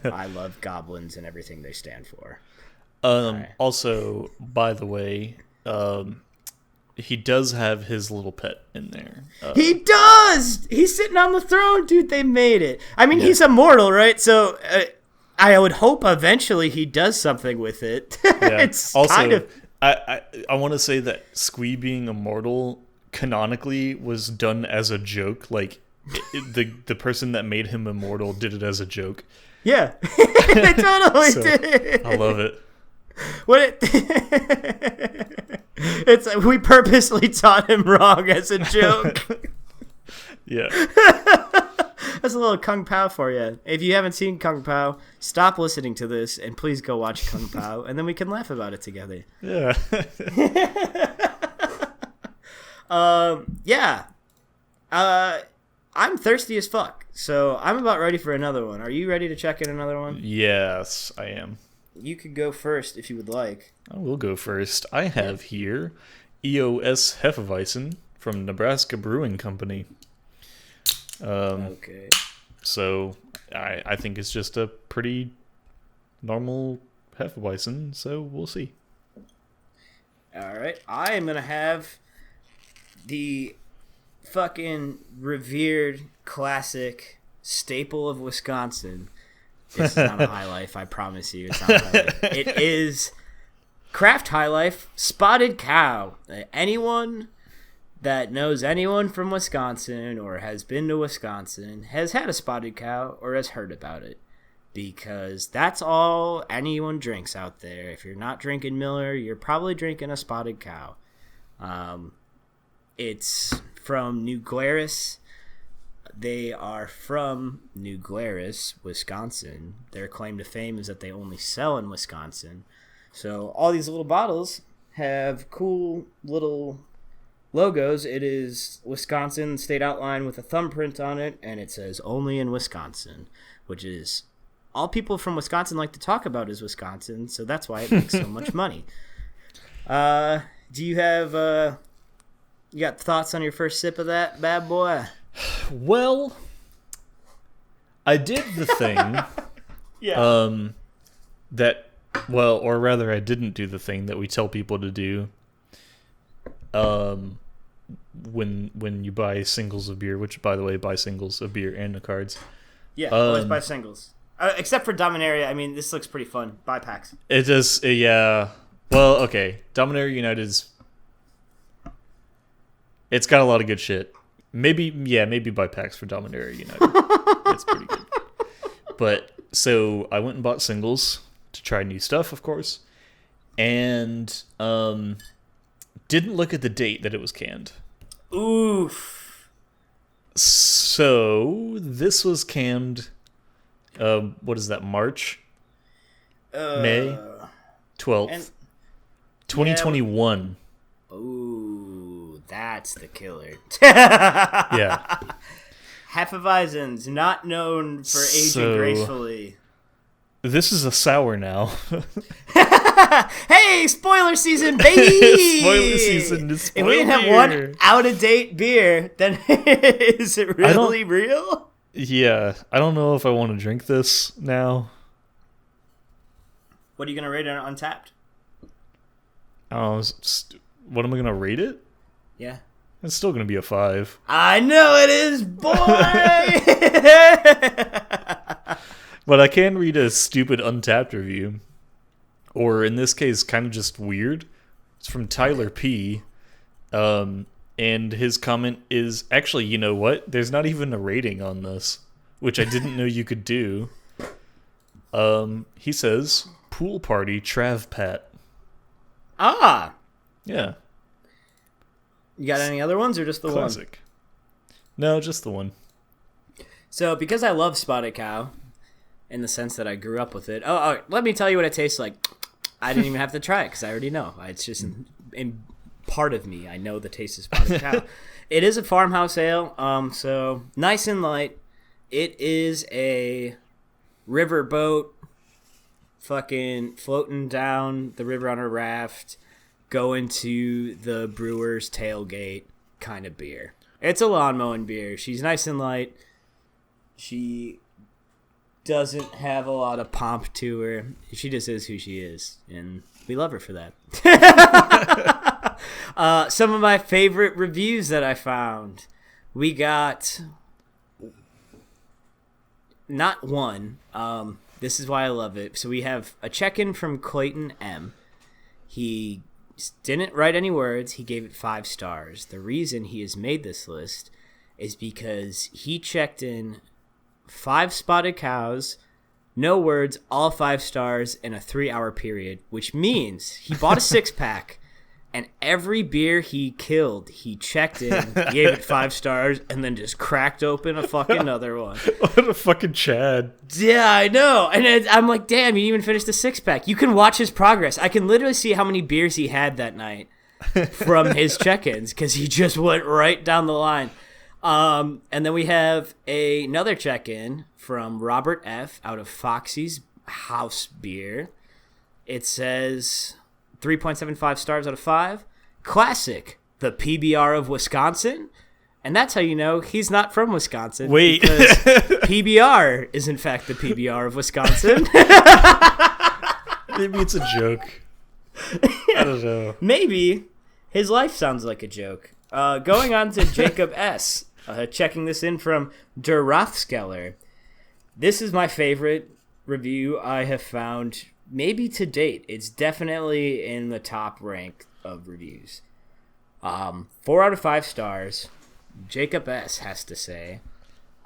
I love Goblins and everything they stand for. Also, by the way, he does have his little pet in there. He does! He's sitting on the throne, dude. They made it. I mean, He's immortal, right? So I would hope eventually he does something with it. Yeah. It's also, kind of... I want to say that Squee being immortal canonically was done as a joke. Like, the person that made him immortal did it as a joke. Yeah, they totally did. I love it. It's we purposely taught him wrong as a joke. Yeah. That's a little Kung Pao for you. If you haven't seen Kung Pao, stop listening to this and please go watch Kung Pao, and then we can laugh about it together. Yeah. Yeah. I'm thirsty as fuck, so I'm about ready for another one. Are you ready to check in another one? Yes, I am. You could go first if you would like. I will go first. I have here EOS Hefeweizen from Nebraska Brewing Company. Okay. So I think it's just a pretty normal Hefeweizen, so we'll see. All right. I am going to have the fucking revered classic staple of Wisconsin. This is not a High Life, I promise you. It's not a High Life. It is Craft High Life Spotted Cow. Anyone that knows anyone from Wisconsin or has been to Wisconsin has had a spotted cow or has heard about it, because that's all anyone drinks out there. If you're not drinking Miller, you're probably drinking a spotted cow. It's from New Glarus. They are from New Glarus, Wisconsin. Their claim to fame is that they only sell in Wisconsin. So all these little bottles have cool little logos. It is Wisconsin state outline with a thumbprint on it, and it says only in Wisconsin, which is all people from Wisconsin like to talk about is Wisconsin, so that's why it makes so much money. Do you have you got thoughts on your first sip of that bad boy? Well, I did the thing or rather I didn't do the thing that we tell people to do when you buy singles of beer, which, by the way, buy singles of beer and the cards. Yeah, always buy singles. Except for Dominaria. I mean, this looks pretty fun. Buy packs. It does, yeah. Well, okay. Dominaria United's... It's got a lot of good shit. Maybe buy packs for Dominaria United. It's pretty good. But, so, I went and bought singles to try new stuff, of course. And, didn't look at the date that it was canned. Oof. So, this was canned, what is that, March? May 12th, 2021. Ooh, that's the killer. Yeah. Hefeweizen's not known for aging gracefully. This is a sour now. Hey, spoiler season, baby! Spoiler season. It's If we have one out-of-date beer, then is it really real? Yeah, I don't know if I want to drink this now. What are you going to rate it on Untapped? Oh, what am I gonna rate it? Yeah. It's still gonna be a 5. I know it is, boy! But I can read a stupid Untapped review. Or in this case, kind of just weird. It's from Tyler P. And his comment is, actually, you know what? There's not even a rating on this, which I didn't know you could do. He says, pool party Trav Pat. Ah! Yeah. You got any other ones or just the Classic. No, just the one. So, because I love Spotted Cow, in the sense that I grew up with it. Oh, let me tell you what it tastes like. I didn't even have to try it because I already know. It's just in part of me. I know the taste of Spotted Cow. It is a farmhouse ale, so nice and light. It is a riverboat fucking floating down the river on a raft, going to the brewer's tailgate kind of beer. It's a lawn mowing beer. She's nice and light. She doesn't have a lot of pomp to her. She just is who she is, and we love her for that. Some of my favorite reviews that I found. We got not one. This is why I love it. So we have a check-in from Clayton M. He didn't write any words. He gave it 5 stars. The reason he has made this list is because he checked in 5 spotted cows, no words, all 5 stars in a 3-hour period, which means he bought a 6-pack, and every beer he killed, he checked in, gave it 5 stars, and then just cracked open a fucking other one. What a fucking Chad. Yeah, I know. And I'm like, damn, you even finished a 6-pack. You can watch his progress. I can literally see how many beers he had that night from his check-ins, because he just went right down the line. And then we have another check-in from Robert F. out of Foxy's House Beer. It says 3.75 stars out of 5. Classic, the PBR of Wisconsin. And that's how you know he's not from Wisconsin. Wait. Because PBR is, in fact, the PBR of Wisconsin. Maybe it's a joke. I don't know. Maybe. His life sounds like a joke. Going on to Jacob S. Checking this in from Der Rothskeller. This is my favorite review I have found, maybe to date. It's definitely in the top rank of reviews. 4 out of 5 stars. Jacob S. has to say,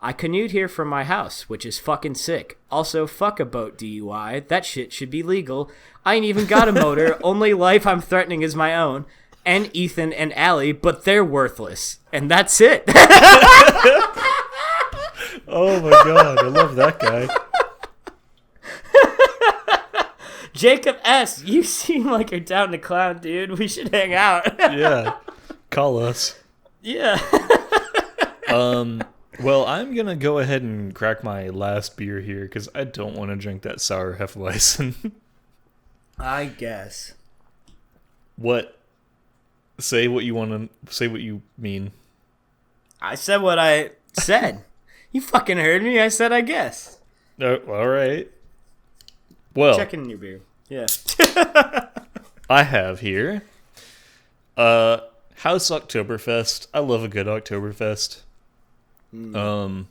I commute here from my house, which is fucking sick. Also, fuck a boat DUI. That shit should be legal. I ain't even got a motor. Only life I'm threatening is my own. And Ethan and Allie, but they're worthless. And that's it. Oh my god, I love that guy. Jacob S., you seem like you're down to clown, dude. We should hang out. Yeah, call us. Yeah. Well, I'm gonna go ahead and crack my last beer here because I don't want to drink that sour Hefeweizen. I guess. What? Say what you want to say. What you mean? I said what I said. You fucking heard me. I said I guess. All right. Well, checking in your beer. Yeah. I have here House Oktoberfest. I love a good Oktoberfest. From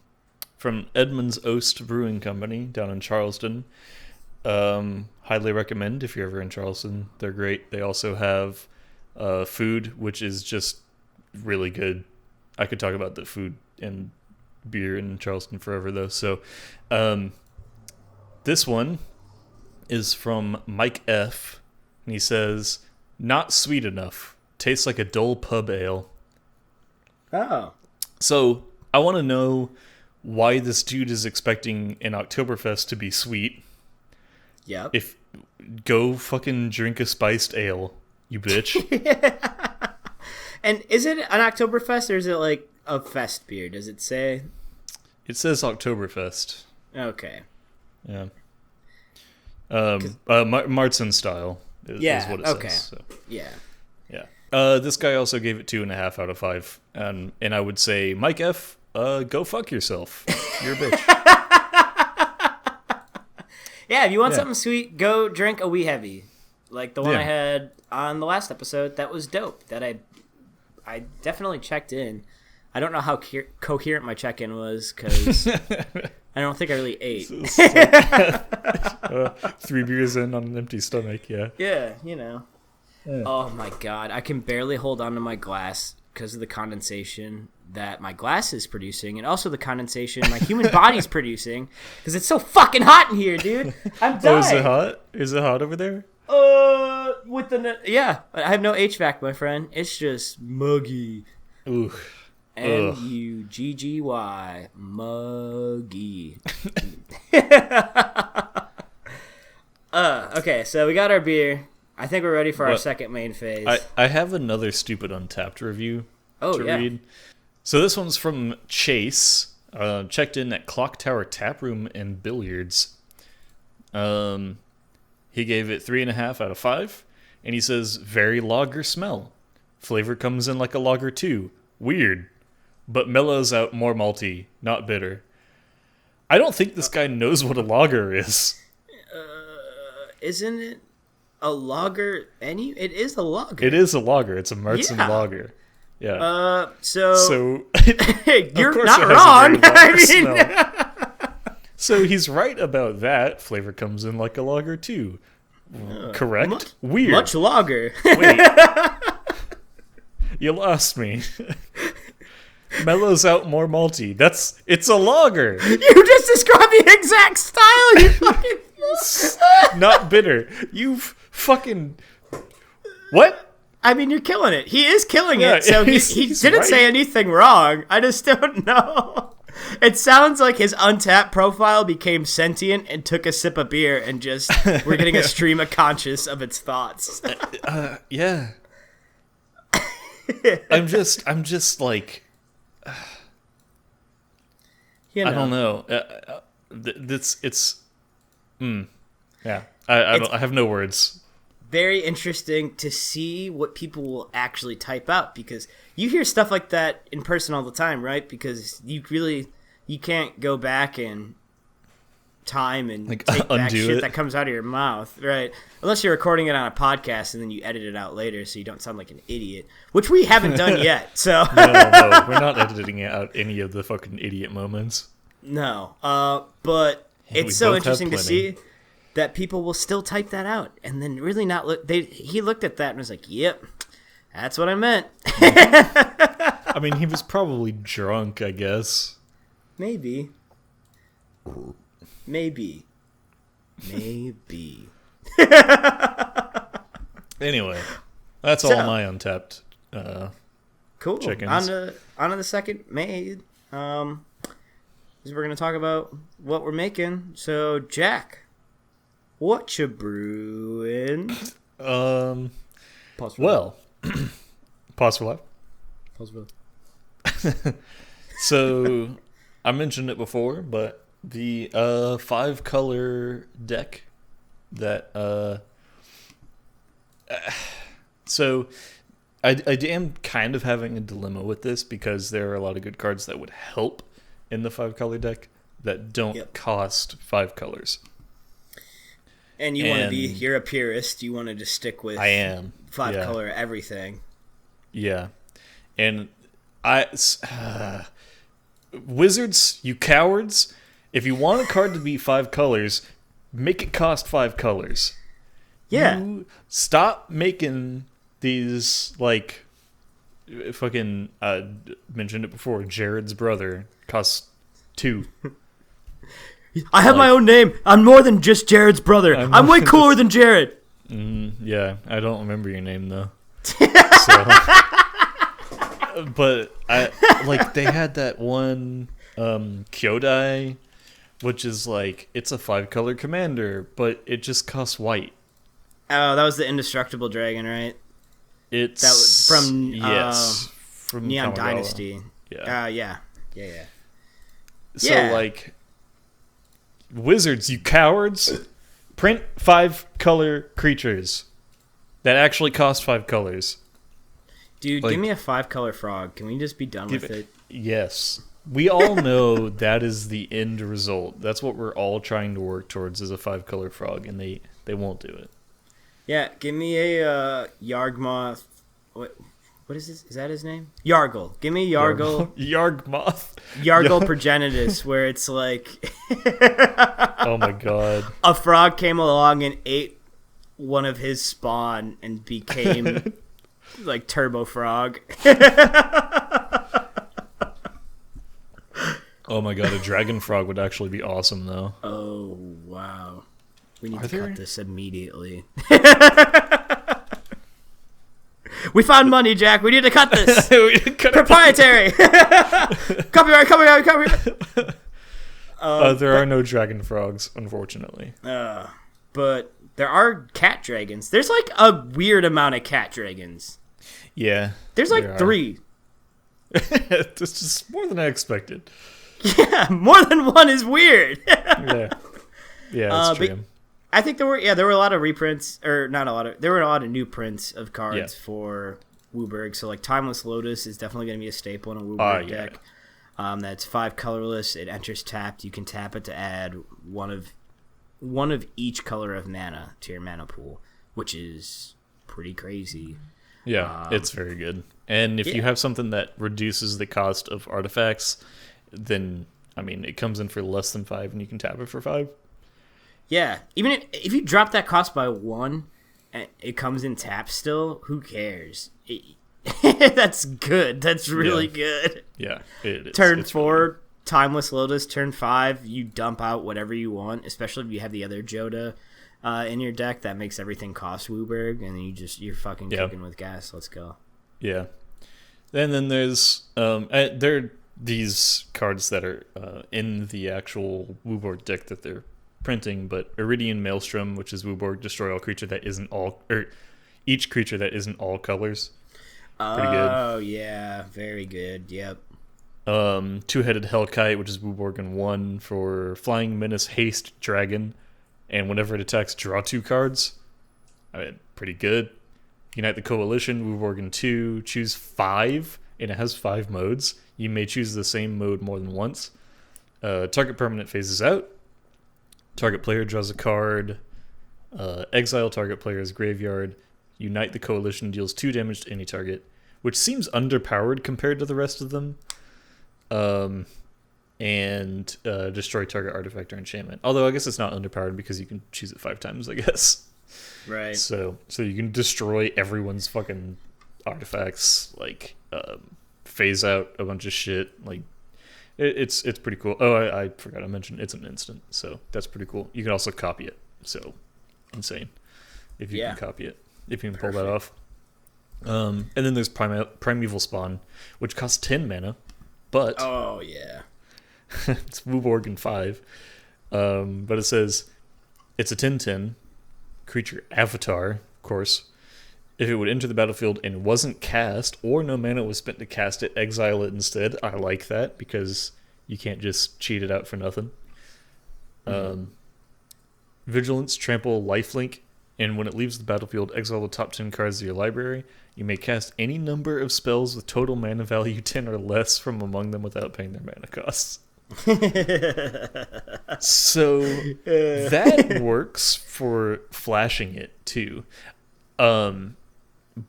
Edmund's Oast Brewing Company down in Charleston. Highly recommend if you're ever in Charleston. They're great. They also have food, which is just really good. I could talk about the food and beer in Charleston forever, though. So this one is from Mike F. And he says, not sweet enough. Tastes like a dull pub ale. Oh. So I want to know why this dude is expecting an Oktoberfest to be sweet. Yep. If go fucking drink a spiced ale, you bitch. And is it an Oktoberfest or is it like a fest beer? Does it say? It says Oktoberfest. Okay. Yeah. Martzen style is what it says. So. Yeah. Yeah. This guy also gave it 2.5 out of 5. And I would say, Mike F, go fuck yourself. You're a bitch. Yeah, if you want something sweet, go drink a Wee Heavy. Like the one I had on the last episode, that was dope. That I definitely checked in. I don't know how coherent my check-in was, because I don't think I really ate. 3 beers in on an empty stomach, yeah. Yeah, you know. Yeah. Oh my god, I can barely hold on to my glass because of the condensation that my glass is producing, and also the condensation my human body's producing, because it's so fucking hot in here, dude. I'm dying. Oh, is it hot? Is it hot over there? Yeah, I have no HVAC, my friend. It's just muggy. Ooh. MUGGY, muggy. Okay, so we got our beer. I think we're ready for our second main phase. I have another stupid Untapped review to read. So this one's from Chase. Checked in at Clock Tower Tap Room and Billiards. He gave it 3.5 out of 5. And he says, very lager smell. Flavor comes in like a lager too. Weird. But mellows out more malty, not bitter. I don't think this guy knows what a lager is. Isn't it a lager? It is a lager. It is a lager. It's a Märzen lager. Yeah. So you're not wrong. So he's right about that. Flavor comes in like a lager too. Correct? Weird. Much lager. Wait. You lost me. Mellows out more malty. It's a lager. You just described the exact style, you fucking not bitter. You fucking what? I mean, you're killing it. He is killing it. So he didn't say anything wrong. I just don't know. It sounds like his Untapped profile became sentient and took a sip of beer and just we're getting a stream of conscious of its thoughts. Yeah. I'm just like, you know. I don't know. Yeah. I have no words. Very interesting to see what people will actually type out, because you hear stuff like that in person all the time, right? Because you can't go back in time and like, take back shit it. that comes out of your mouth, right? Unless you're recording it on a podcast and then you edit it out later so you don't sound like an idiot, which we haven't done yet. So no, we're not editing out any of the fucking idiot moments. No, but it's so interesting to see that people will still type that out and then really not look. He looked at that and was like, "Yep, that's what I meant." I mean, he was probably drunk, I guess. Maybe. Anyway, that's all my Untapped. Cool. Chickens. On to the second made. We're gonna talk about what we're making. So, Jack, what you brewing? Well, pause for life. Pause for life. So, I mentioned it before, but the 5-color deck that so I am kind of having a dilemma with this, because there are a lot of good cards that would help in the 5-color deck that don't cost 5 colors. And you're a purist. You want to just stick with 5-color everything. Yeah. And Wizards, you cowards, if you want a card to be 5 colors, make it cost 5 colors. Yeah. You stop making these, like, fucking, mentioned it before, Jared's brother costs 2. I have my own name. I'm more than just Jared's brother. I'm way cooler than Jared. Yeah, I don't remember your name, though. But they had that one Kyodai, which is like, it's a 5-color commander, but it just costs white. Oh, that was the indestructible dragon, right? It's that was from Neon Kamigawa. Dynasty. Yeah. Yeah. So like, Wizards, you cowards, print 5-color creatures. that actually cost 5 colors. Dude, give me a 5-color frog. Can we just be done with it? Yes. We all know that is the end result. That's what we're all trying to work towards, is a 5-color frog, and they won't do it. Yeah, give me a Yargmoth. What is this? Is that his name? Yargle. Give me Yargle. Yargmoth. Yargle progenitus, where it's like... Oh my god. A frog came along and ate one of his spawn and became... like Turbo Frog. Oh my god, a dragon frog would actually be awesome though. Oh wow. We need to cut this immediately. We found money, Jack. We need to cut this. Proprietary. Copyright. There are no dragon frogs, unfortunately. But there are cat dragons. There's like a weird amount of cat dragons. Yeah. There's like 3. This is more than I expected. Yeah, more than one is weird. Yeah, that's true. I think there were a lot of reprints, or not a lot of. There were a lot of new prints of cards for Wooburg. So like Timeless Lotus is definitely going to be a staple in a Wooburg deck. That's 5 colorless. It enters tapped. You can tap it to add one of each color of mana to your mana pool, which is pretty crazy. Yeah, it's very good. And if you have something that reduces the cost of artifacts, then, I mean, it comes in for less than 5 and you can tap it for 5. Yeah, even if you drop that cost by 1, and it comes in tap still, who cares? That's good. That's really good. Yeah, it is. Turn 4, really Timeless Lotus. Turn 5, you dump out whatever you want, especially if you have the other Joda in your deck. That makes everything cost Wooburg, and then you're fucking cooking with gas. Let's go. Yeah. And then there's there are these cards that are in the actual Wooburg deck that they're printing, but Iridian Maelstrom, which is Wooburg, destroy all creature that isn't all, or each creature that isn't all colors. Pretty good. Oh yeah, very good. Yep. Two-headed Hellkite, which is Wooburg and 1 for Flying Menace Haste Dragon, and whenever it attacks, draw 2 cards. I mean, pretty good. Unite the Coalition, Wooburg and 2, choose 5, and it has 5 modes. You may choose the same mode more than once. Target permanent phases out. Target player draws a card. Exile target player's graveyard. Unite the Coalition, deals 2 damage to any target, which seems underpowered compared to the rest of them. And destroy target artifact or enchantment. Although I guess it's not underpowered because you can choose it 5 times, I guess. Right. So you can destroy everyone's fucking artifacts, like phase out a bunch of shit. Like it's pretty cool. Oh, I forgot to mention it's an instant, so that's pretty cool. You can also copy it. So insane if you can copy it, if you can pull that off. And then there's Primeval Spawn, which costs 10 mana, but oh yeah, it's Wooburg and 5. But it says it's a 10/10 creature avatar, of course. If it would enter the battlefield and wasn't cast, or no mana was spent to cast it, exile it instead. I like that, because you can't just cheat it out for nothing. Vigilance, trample, lifelink, and when it leaves the battlefield, exile the top 10 cards of your library. You may cast any number of spells with total mana value 10 or less from among them without paying their mana costs. So that works for flashing it too.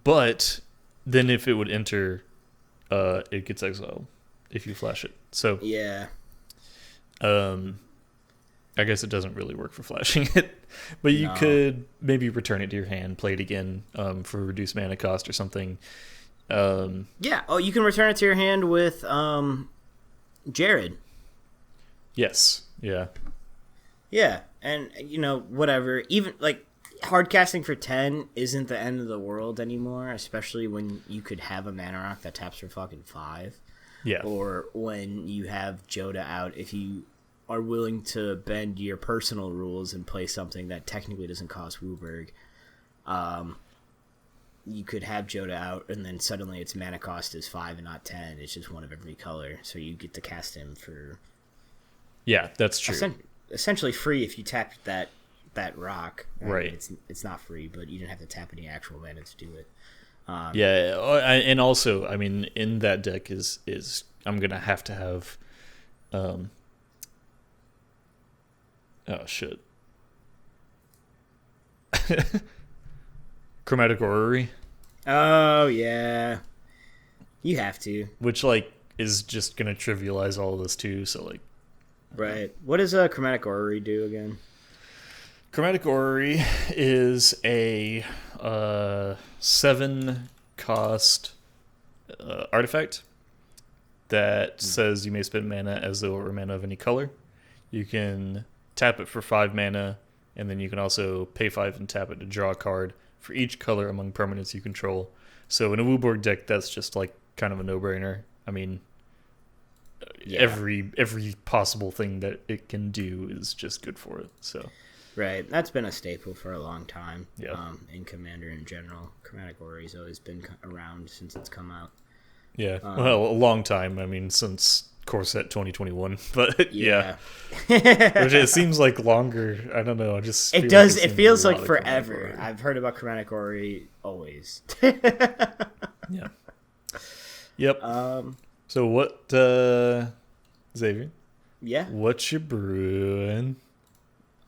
But then if it would enter, it gets exiled if you flash it. So yeah. I guess it doesn't really work for flashing it, but you could maybe return it to your hand, play it again for reduced mana cost or something. Yeah. Oh, you can return it to your hand with Jared. Yes. Yeah. Yeah, and whatever. Even like hard casting for 10 isn't the end of the world anymore, especially when you could have a mana rock that taps for fucking 5. Yeah. Or when you have Joda out, if you are willing to bend your personal rules and play something that technically doesn't cost Wooburg, you could have Joda out, and then suddenly its mana cost is 5 and not 10. It's just one of every color, so you get to cast him for... Yeah, that's true. Essentially free if you tap that rock. Right. It's not free, but you didn't have to tap any actual mana to do it. And also, I mean, in that deck is I'm gonna have to have, oh shit, Chromatic Orrery. Oh yeah, you have to. Which like is just gonna trivialize all of this too. So like, right. What does Chromatic Orrery do again? Chromatic Orrery is a 7 cost artifact that says you may spend mana as though it were mana of any color. You can tap it for 5 mana, and then you can also pay 5 and tap it to draw a card for each color among permanents you control. So in a Wooborg deck, that's just like kind of a no-brainer. I mean, every possible thing that it can do is just good for it. So. Right, that's been a staple for a long time. Yeah. In Commander in general, Chromatic Orrery's always been around since it's come out. Yeah, well, a long time. I mean, since Core Set 2021, but yeah. Which it seems like longer. I don't know. It does. It feels like forever. I've heard about Chromatic Orrery always. Yeah. Yep. So what, Xavier? Yeah. What you brewing?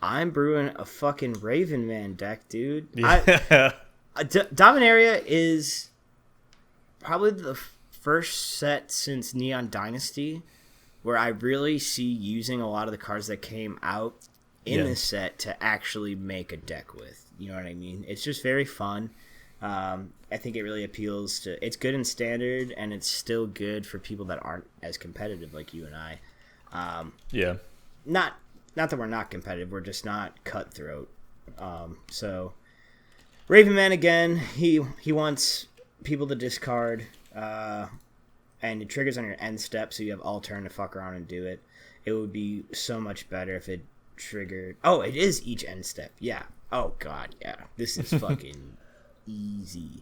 I'm brewing a fucking Raven Man deck, dude. Yeah. Dominaria is probably the first set since Neon Dynasty where I really see using a lot of the cards that came out in this set to actually make a deck with. You know what I mean? It's just very fun. I think it really appeals to... It's good in Standard, and it's still good for people that aren't as competitive like you and I. Yeah. Not that we're not competitive, we're just not cutthroat. So, Raven Man again, he wants people to discard, and it triggers on your end step, so you have all turn to fuck around and do it. It would be so much better if it triggered... Oh, it is each end step, yeah. Oh, God, yeah. This is fucking easy.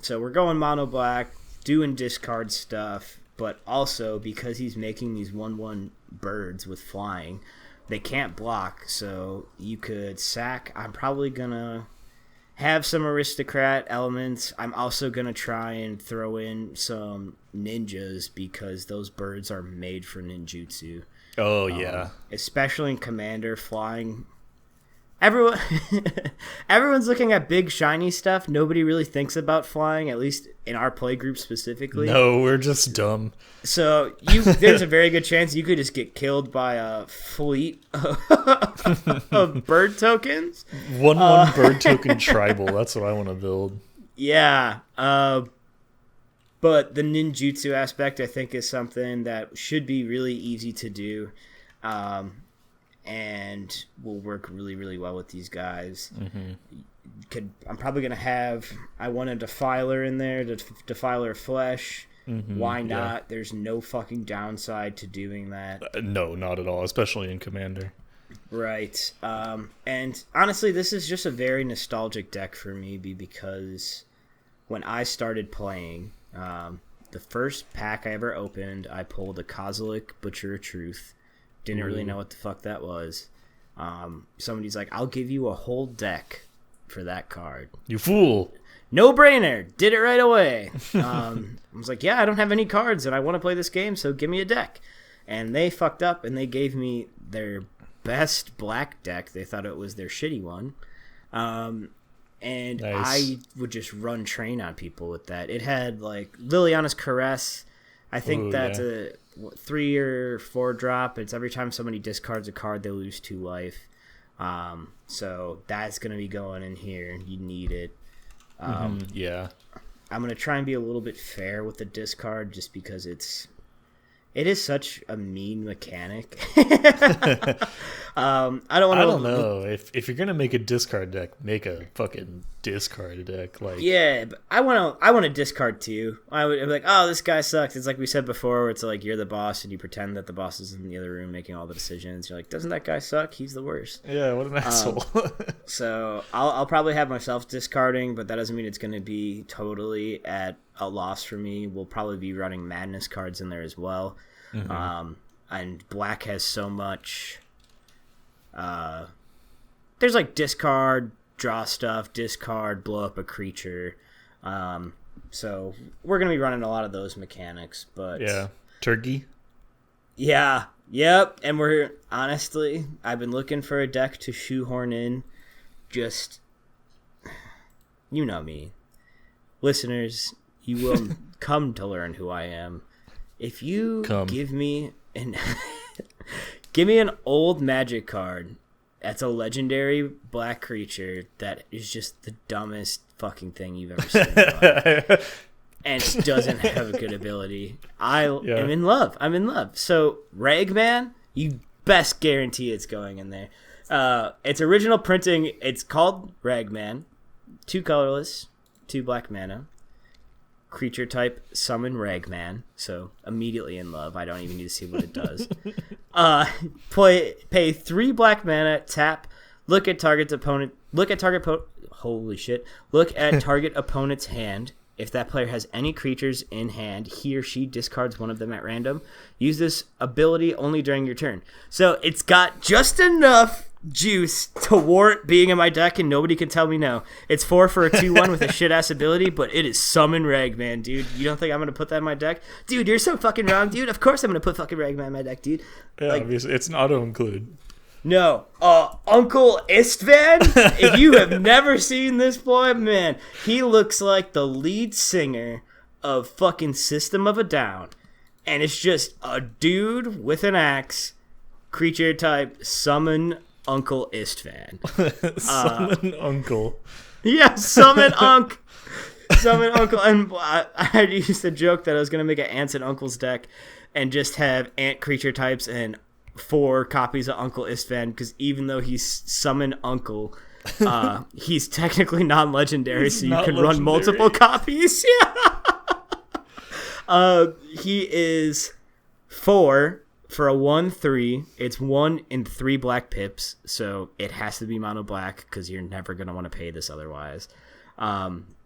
So we're going mono black, doing discard stuff, but also because he's making these 1/1 birds with flying... They can't block, so you could sack. I'm probably going to have some aristocrat elements. I'm also going to try and throw in some ninjas because those birds are made for ninjutsu. Oh, yeah. Especially in Commander, flying. Everyone's looking at big shiny stuff. Nobody really thinks about flying, at least in our play group specifically. No, we're just dumb. So there's a very good chance you could just get killed by a fleet of bird tokens. 1/1 bird token tribal. That's what I want to build. Yeah. But the ninjutsu aspect, I think, is something that should be really easy to do. And will work really, really well with these guys. Mm-hmm. I'm probably going to have... I want a Defiler in there, Defiler Flesh. Mm-hmm, why not? Yeah. There's no fucking downside to doing that. No, not at all, especially in Commander. Right. And honestly, this is just a very nostalgic deck for me because when I started playing, the first pack I ever opened, I pulled a Kozilek Butcher of Truth. Didn't really know what the fuck that was. Somebody's like, I'll give you a whole deck for that card. You fool. No brainer. Did it right away. I was like, yeah, I don't have any cards and I want to play this game, so give me a deck. And they fucked up and they gave me their best black deck. They thought it was their shitty one. And nice. I would just run train on people with that. It had like Liliana's Caress. I think that's a 3 or 4 drop. It's every time somebody discards a card, they lose 2 life. So that's going to be going in here. You need it. Yeah. I'm going to try and be a little bit fair with the discard just because it is such a mean mechanic. I don't know. If you're gonna make a discard deck, make a fucking discard deck. Like, yeah, but I want to discard too. I would be like, oh, this guy sucks. It's like we said before, where it's like you're the boss and you pretend that the boss is in the other room making all the decisions. You're like, doesn't that guy suck? He's the worst. Yeah, what an asshole. So I'll probably have myself discarding, but that doesn't mean it's going to be totally at a loss for me. We'll probably be running madness cards in there as well. Mm-hmm. And black has so much there's like discard, draw stuff, discard, blow up a creature. So we're going to be running a lot of those mechanics, but yeah, turkey. Yeah, and I've been looking for a deck to shoehorn in. Just, you know me. Listeners, you will come to learn who I am. If you give me an old Magic card that's a legendary black creature that is just the dumbest fucking thing you've ever seen in your life, and doesn't have a good ability, am in love. I'm in love. So Ragman, you best guarantee it's going in there. Its original printing, it's called Ragman. 2 colorless, 2 black mana. Creature type, summon Ragman. So immediately in love. I don't even need to see what it does. Pay 3 black mana, tap, look at target opponent's hand. If that player has any creatures in hand, he or she discards one of them at random. Use this ability only during your turn. So it's got just enough juice to warrant being in my deck, and nobody can tell me no. It's 4 for a 2/1 with a shit-ass ability, but it is Summon Ragman, dude. You don't think I'm going to put that in my deck? Dude, you're so fucking wrong, dude. Of course I'm going to put fucking Ragman in my deck, dude. Yeah, obviously. It's an auto-include. No. Uncle Istvan? If you have never seen this boy, man, he looks like the lead singer of fucking System of a Down. And it's just a dude with an axe, creature type, summon Uncle Istvan. Summon Uncle. Yeah, summon Unc. Summon Uncle. And I used to joke that I was going to make an Aunts and Uncles deck and just have ant creature types and 4 copies of Uncle Istvan, because even though he's summon Uncle, he's technically non-legendary, so you can run multiple copies. Yeah. He is 4 for a 1/3. It's 1 in 3 black pips, so it has to be mono black because you're never going to want to pay this otherwise.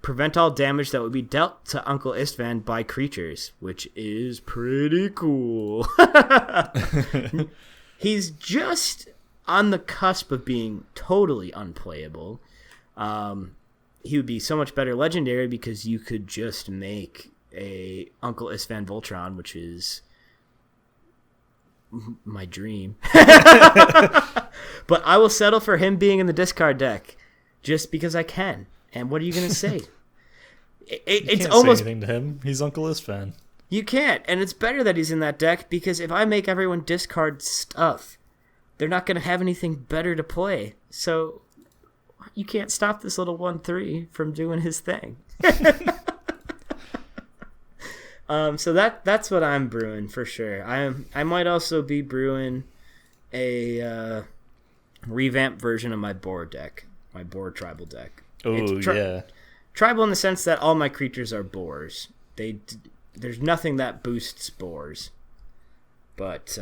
Prevent all damage that would be dealt to Uncle Istvan by creatures, which is pretty cool. He's just on the cusp of being totally unplayable. He would be so much better legendary because you could just make a Uncle Istvan Voltron, which is my dream. But I will settle for him being in the discard deck just because I can. And what are you going to say? It's almost say anything to him. He's Uncle Istvan. You can't, and it's better that he's in that deck, because if I make everyone discard stuff, they're not going to have anything better to play. So you can't stop this little 1/3 from doing his thing. So that's what I'm brewing for sure. I might also be brewing a revamped version of my board deck, my board tribal deck. Oh, yeah. Tribal in the sense that all my creatures are boars. There's nothing that boosts boars. But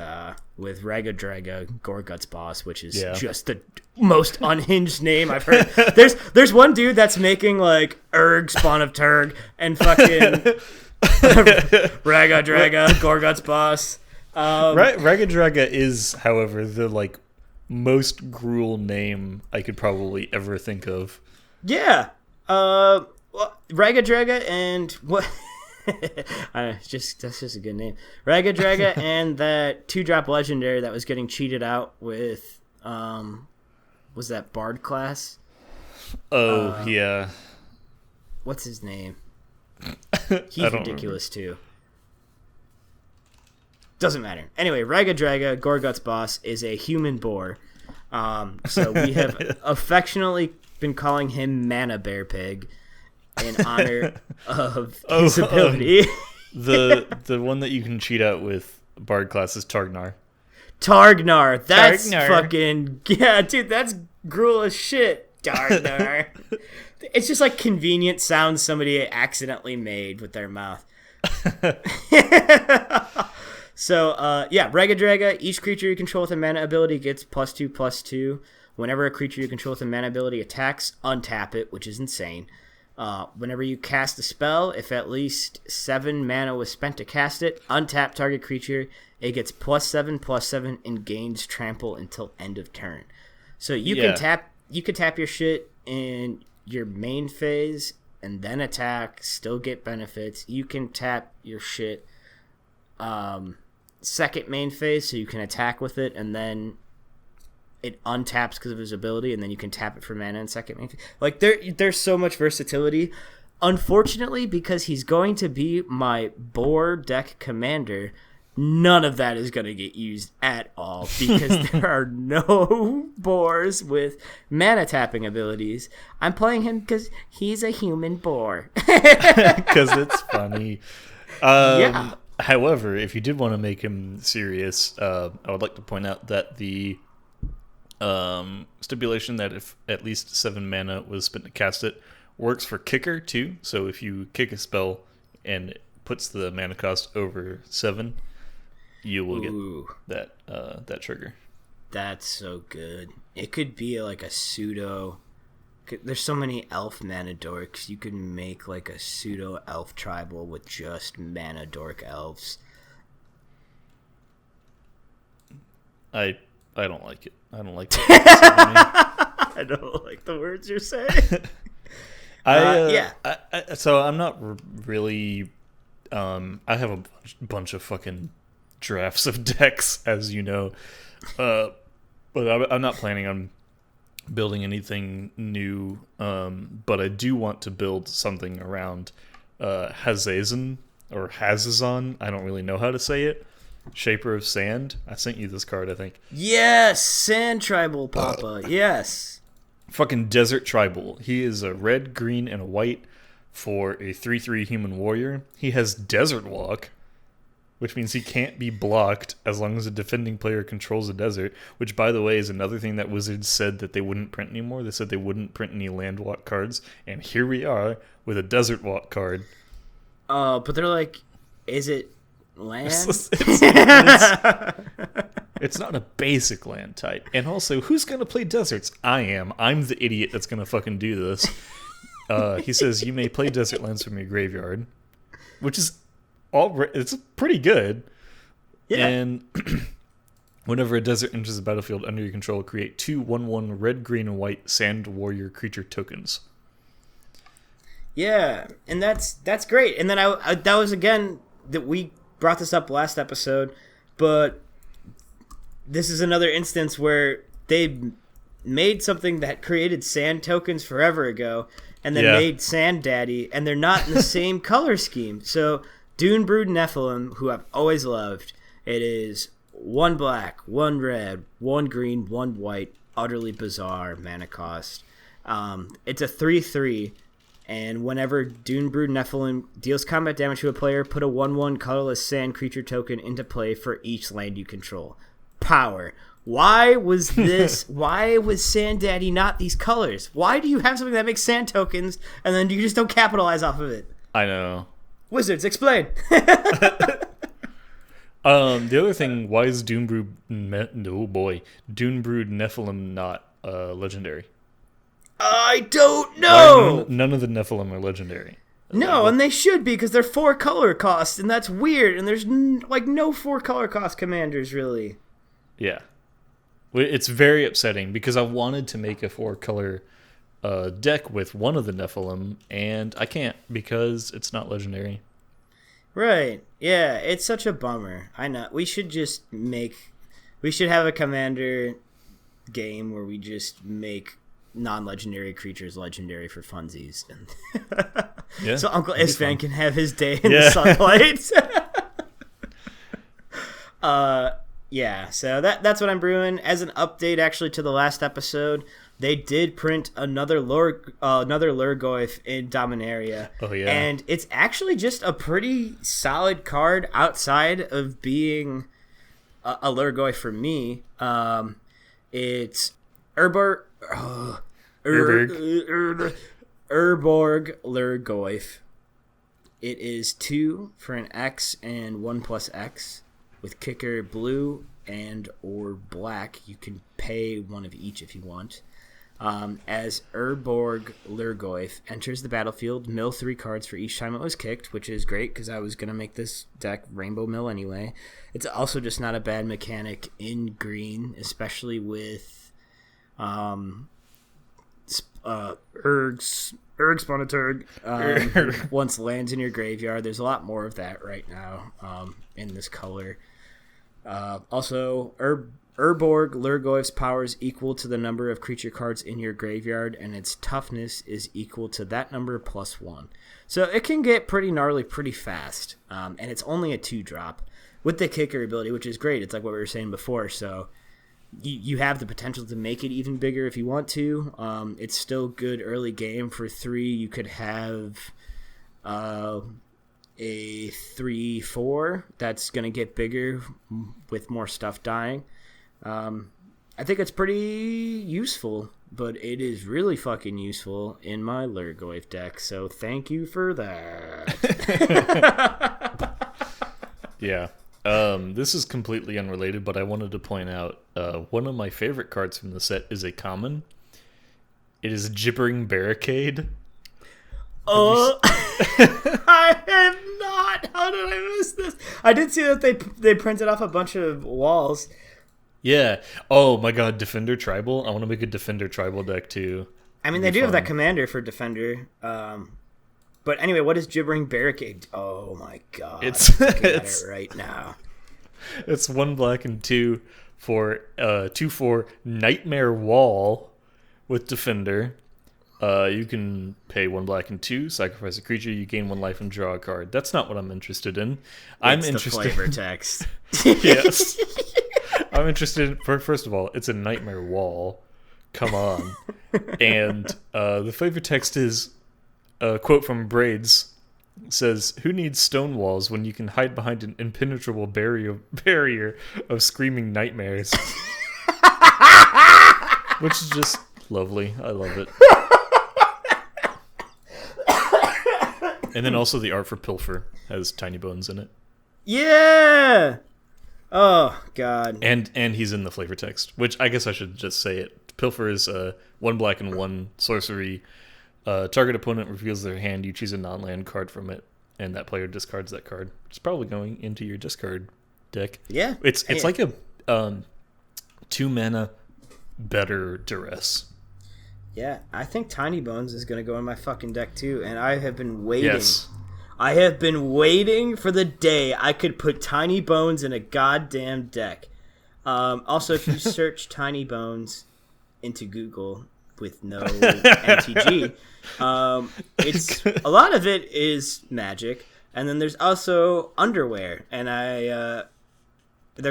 with Raga Draga, Gorgut's Boss, which is just the most unhinged name I've heard. There's one dude that's making like Urg, Spawn of Turg, and fucking Raga Draga, Gorgut's Boss. Raga Draga is, however, the like most gruel name I could probably ever think of. Yeah. Raga Draga and what? That's just a good name. Raga Draga and that 2-drop legendary that was getting cheated out with, was that Bard class? Oh, yeah. What's his name? He's ridiculous too. Doesn't matter. Anyway, Raga Draga, Gorgut's Boss, is a human boar. So we have affectionately been calling him Mana Bear Pig in honor of his ability. The one that you can cheat out with Bard class is Targnar. Targnar. That's fucking... Yeah, dude, that's gruel as shit. Targnar. It's just like convenient sounds somebody accidentally made with their mouth. So, Raga Draga, each creature you control with a mana ability gets +2/+2. Whenever a creature you control with a mana ability attacks, untap it, which is insane. Whenever you cast a spell, if at least 7 mana was spent to cast it, untap target creature. It gets +7/+7 and gains trample until end of turn. So you can tap you could tap your shit in your main phase and then attack, still get benefits. You can tap your shit second main phase, so you can attack with it, and then it untaps because of his ability, and then you can tap it for mana in second main phase. Like, there's so much versatility. Unfortunately, because he's going to be my boar deck commander, none of that is going to get used at all because there are no boars with mana tapping abilities. I'm playing him because he's a human boar. Because it's funny. Yeah. However, if you did want to make him serious, I would like to point out that the stipulation that if at least 7 mana was spent to cast it works for kicker too. So if you kick a spell and it puts the mana cost over 7, you will get that trigger. That's so good. It could be like a pseudo. There's so many elf mana dorks. You could make like a pseudo elf tribal with just mana dork elves. I don't like it. I don't like it. I don't like the words you're saying. So I'm not really. I have a bunch of fucking drafts of decks, as you know, but I'm not planning on building anything new. But I do want to build something around Hazazon or Hazazon. I don't really know how to say it. Shaper of Sand. I sent you this card, I think. Yes, Sand Tribal, Papa. Yes. Fucking Desert Tribal. He is a red, green, and a white for a 3/3 human warrior. He has Desert Walk, which means he can't be blocked as long as a defending player controls a desert, which, by the way, is another thing that Wizards said that they wouldn't print anymore. They said they wouldn't print any Land Walk cards, and here we are with a Desert Walk card. But they're like, is it land? It's not a basic land type. And also, who's going to play deserts? I am. I'm the idiot that's going to fucking do this. He says, you may play desert lands from your graveyard, which is it's pretty good. Yeah. And whenever a desert enters the battlefield under your control, create 2 1/1 red, green, and white sand warrior creature tokens. Yeah, and that's great. And then I that was again that we brought this up last episode, but this is another instance where they made something that created sand tokens forever ago, and then made Sand Daddy, and they're not in the same color scheme. So Dune Brood Nephilim, who I've always loved, it is 1 black, 1 red, 1 green, 1 white, utterly bizarre mana cost. It's a 3/3, and whenever Dune Brood Nephilim deals combat damage to a player, put a 1/1 colorless sand creature token into play for each land you control. Power. Why was Sand Daddy not these colors? Why do you have something that makes sand tokens and then you just don't capitalize off of it? I know. Wizards, explain. The other thing, why is Dune Brood Nephilim not legendary? I don't know. None of the Nephilim are legendary. No, and they should be because they're 4 color costs, and that's weird. And there's no 4 color cost commanders really. Yeah, it's very upsetting because I wanted to make a 4 color deck with one of the Nephilim, and I can't because it's not legendary. Right. Yeah, it's such a bummer. I know. We should have a commander game where we just make non-legendary creatures legendary for funsies. And so Uncle Isfan can have his day in the sunlight. Yeah, so that's what I'm brewing. As an update, actually, to the last episode, they did print another Lurgoyf in Dominaria. Oh, yeah. And it's actually just a pretty solid card outside of being a Lurgoyf for me. It's Urborg Lurgoyf. It is 2 for an X and 1/X. With kicker blue and or black, you can pay one of each if you want. As Urborg Lurgoyf enters the battlefield, mill 3 cards for each time it was kicked, which is great because I was going to make this deck Rainbow Mill anyway. It's also just not a bad mechanic in green, especially with Erg Spawnaturg once lands in your graveyard. There's a lot more of that right now in this color. Also, Urborg Lurgoyf's power is equal to the number of creature cards in your graveyard, and its toughness is equal to that number +1. So it can get pretty gnarly pretty fast, and it's only a 2-drop with the kicker ability, which is great. It's like what we were saying before, so you have the potential to make it even bigger if you want to. It's still good early game for 3. You could have a 3/4 that's going to get bigger with more stuff dying. I think it's pretty useful, but it is really fucking useful in my Lurgoyf deck, so thank you for that. Yeah. This is completely unrelated, but I wanted to point out one of my favorite cards from the set is a common. It is Gibbering Barricade. Oh, I have not. How did I miss this? I did see that they printed off a bunch of walls. Yeah. Oh my god, Defender Tribal. I want to make a Defender Tribal deck too. I mean, they do have that commander for Defender. But anyway, what is Gibbering Barricade? Oh my god. It's it right now. It's 1 black and 2 for 2/4 Nightmare Wall with Defender. You can pay 1 black and 2, sacrifice a creature, you gain 1 life and draw a card. That's not what I'm interested in. I'm interested the flavor text. Yes. I'm interested first of all, it's a Nightmare Wall. Come on. And the flavor text is a quote from Braids. It says, "Who needs stone walls when you can hide behind an impenetrable barrier of screaming nightmares?" Which is just lovely. I love it. And then also the art for Pilfer has Tiny Bones in it. Yeah. Oh god. And he's in the flavor text, which I guess I should just say it. Pilfer is 1 black and 1 sorcery. Target opponent reveals their hand. You choose a non-land card from it, and that player discards that card. It's probably going into your discard deck. Yeah. It's like a 2 mana better Duress. Yeah, I think Tiny Bones is going to go in my fucking deck too, and I have been waiting. Yes. I have been waiting for the day I could put Tiny Bones in a goddamn deck. Also, if you search Tiny Bones into Google with no MTG, it's a lot of it is Magic, and then there's also underwear, and they're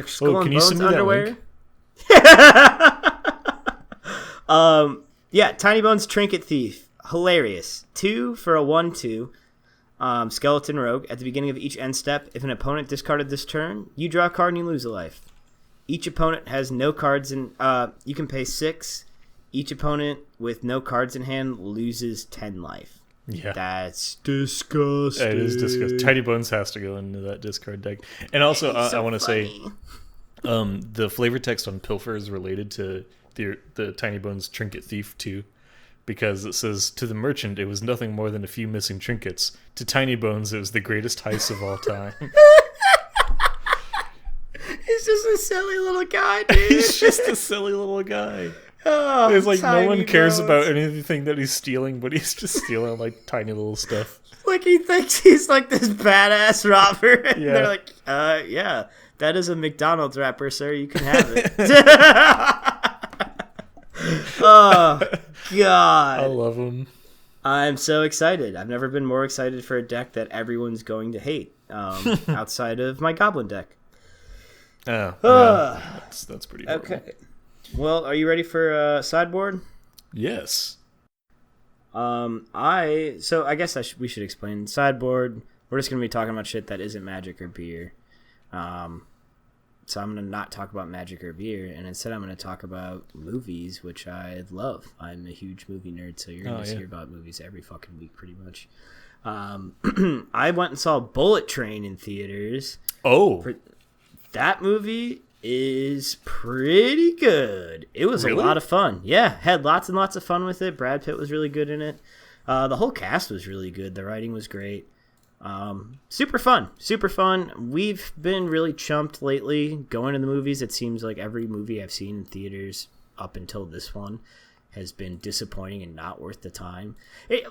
Skull and Bones underwear. Yeah, Tiny Bones Trinket Thief, hilarious. 2 for a 1/2. Skeleton Rogue. At the beginning of each end step, if an opponent discarded this turn, you draw a card and you lose a life. Each opponent has no cards in. You can pay 6. Each opponent with no cards in hand loses 10 life. Yeah, that's disgusting. It is disgusting. Tiny Bones has to go into that discard deck. And also, I want to say, the flavor text on Pilfer is related to the Tiny Bones Trinket Thief too. Because it says, "To the merchant, it was nothing more than a few missing trinkets. To Tiny Bones, it was the greatest heist of all time." He's just a silly little guy, dude. He's just a silly little guy. Oh, it's like no one cares Bones. about anything that he's stealing, but he's just stealing like tiny little stuff. Like he thinks he's like this badass robber. And Yeah. they're like, yeah, that is a McDonald's wrapper, sir. You can have it. Oh, God. I love him. I'm so excited. I've never been more excited for a deck that everyone's going to hate outside of my Goblin deck. Oh, yeah. That's pretty horrible. Okay. Well, are you ready for sideboard? Yes. I guess we should explain sideboard. We're just gonna be talking about shit that isn't Magic or beer. So I'm gonna not talk about Magic or beer, and instead I'm gonna talk about movies, which I love. I'm a huge movie nerd, so you're gonna hear about movies every fucking week, pretty much. I went and saw Bullet Train in theaters. Oh, that movie is pretty good. It was really? A lot of fun. Yeah, had lots and lots of fun with it. Brad Pitt was really good in it. The whole cast was really good. The writing was great. Super fun. We've been really chumped lately going to the movies. It seems like every movie I've seen in theaters up until this one has been disappointing and not worth the time.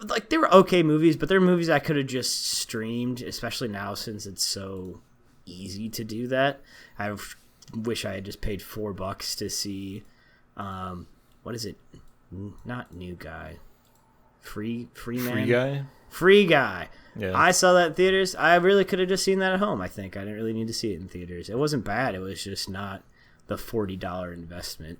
Like, they were okay movies, but they're movies I could have just streamed, especially now since it's so easy to do that. I wish I had just paid $4 to see, what is it? Not New Guy. Free Man? Free Guy. Yeah. I saw that in theaters. I really could have just seen that at home, I think. I didn't really need to see it in theaters. It wasn't bad. It was just not the $40 investment.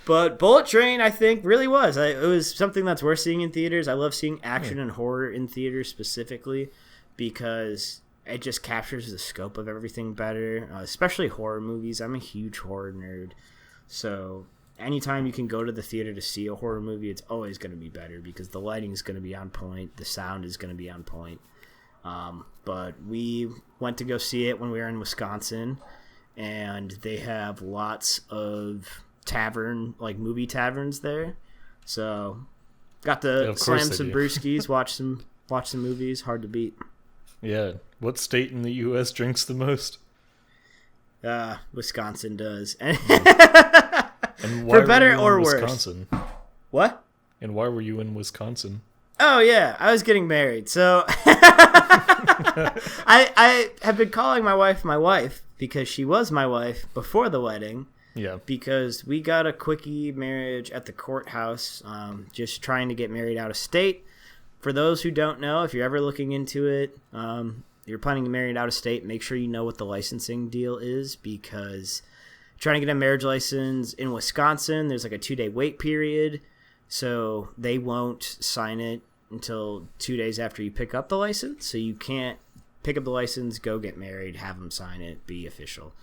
But Bullet Train, I think, really was. It was something that's worth seeing in theaters. I love seeing action and horror in theaters specifically because it just captures the scope of everything better, especially horror movies. I'm a huge horror nerd. So anytime you can go to the theater to see a horror movie, it's always going to be better because the lighting is going to be on point. The sound is going to be on point. But we went to go see it when we were in Wisconsin, and they have lots of movie taverns there. So got to slam some brewskis, watch some movies. Hard to beat. Yeah. What state in the U.S. drinks the most? Wisconsin does. And why for better were you in or Wisconsin? Worse. What? And why were you in Wisconsin? Oh, yeah. I was getting married. So I have been calling my wife because she was my wife before the wedding. Yeah. Because we got a quickie marriage at the courthouse, just trying to get married out of state. For those who don't know, if you're ever looking into it, you're planning to marry out of state, make sure you know what the licensing deal is, because trying to get a marriage license in Wisconsin, there's like a 2-day wait period, so they won't sign it until 2 days after you pick up the license. So you can't pick up the license, go get married, have them sign it, be official.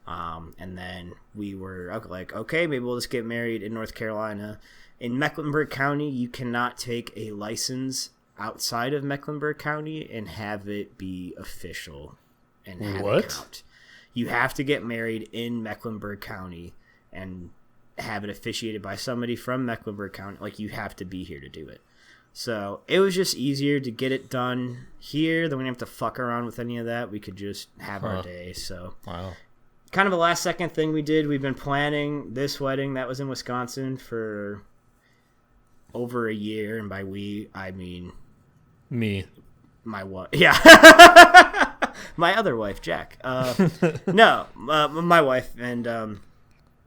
And then we were like, okay, maybe we'll just get married in North Carolina. In Mecklenburg County, you cannot take a license outside of Mecklenburg County and have it be official and have it count. You have to get married in Mecklenburg County and have it officiated by somebody from Mecklenburg County. Like, you have to be here to do it. So it was just easier to get it done here. Then we didn't have to fuck around with any of that. We could just have our day. So kind of a last second thing we did. We've been planning this wedding that was in Wisconsin for over a year, and by we I mean me, my wife. Yeah. My other wife, Jack. No, my wife, and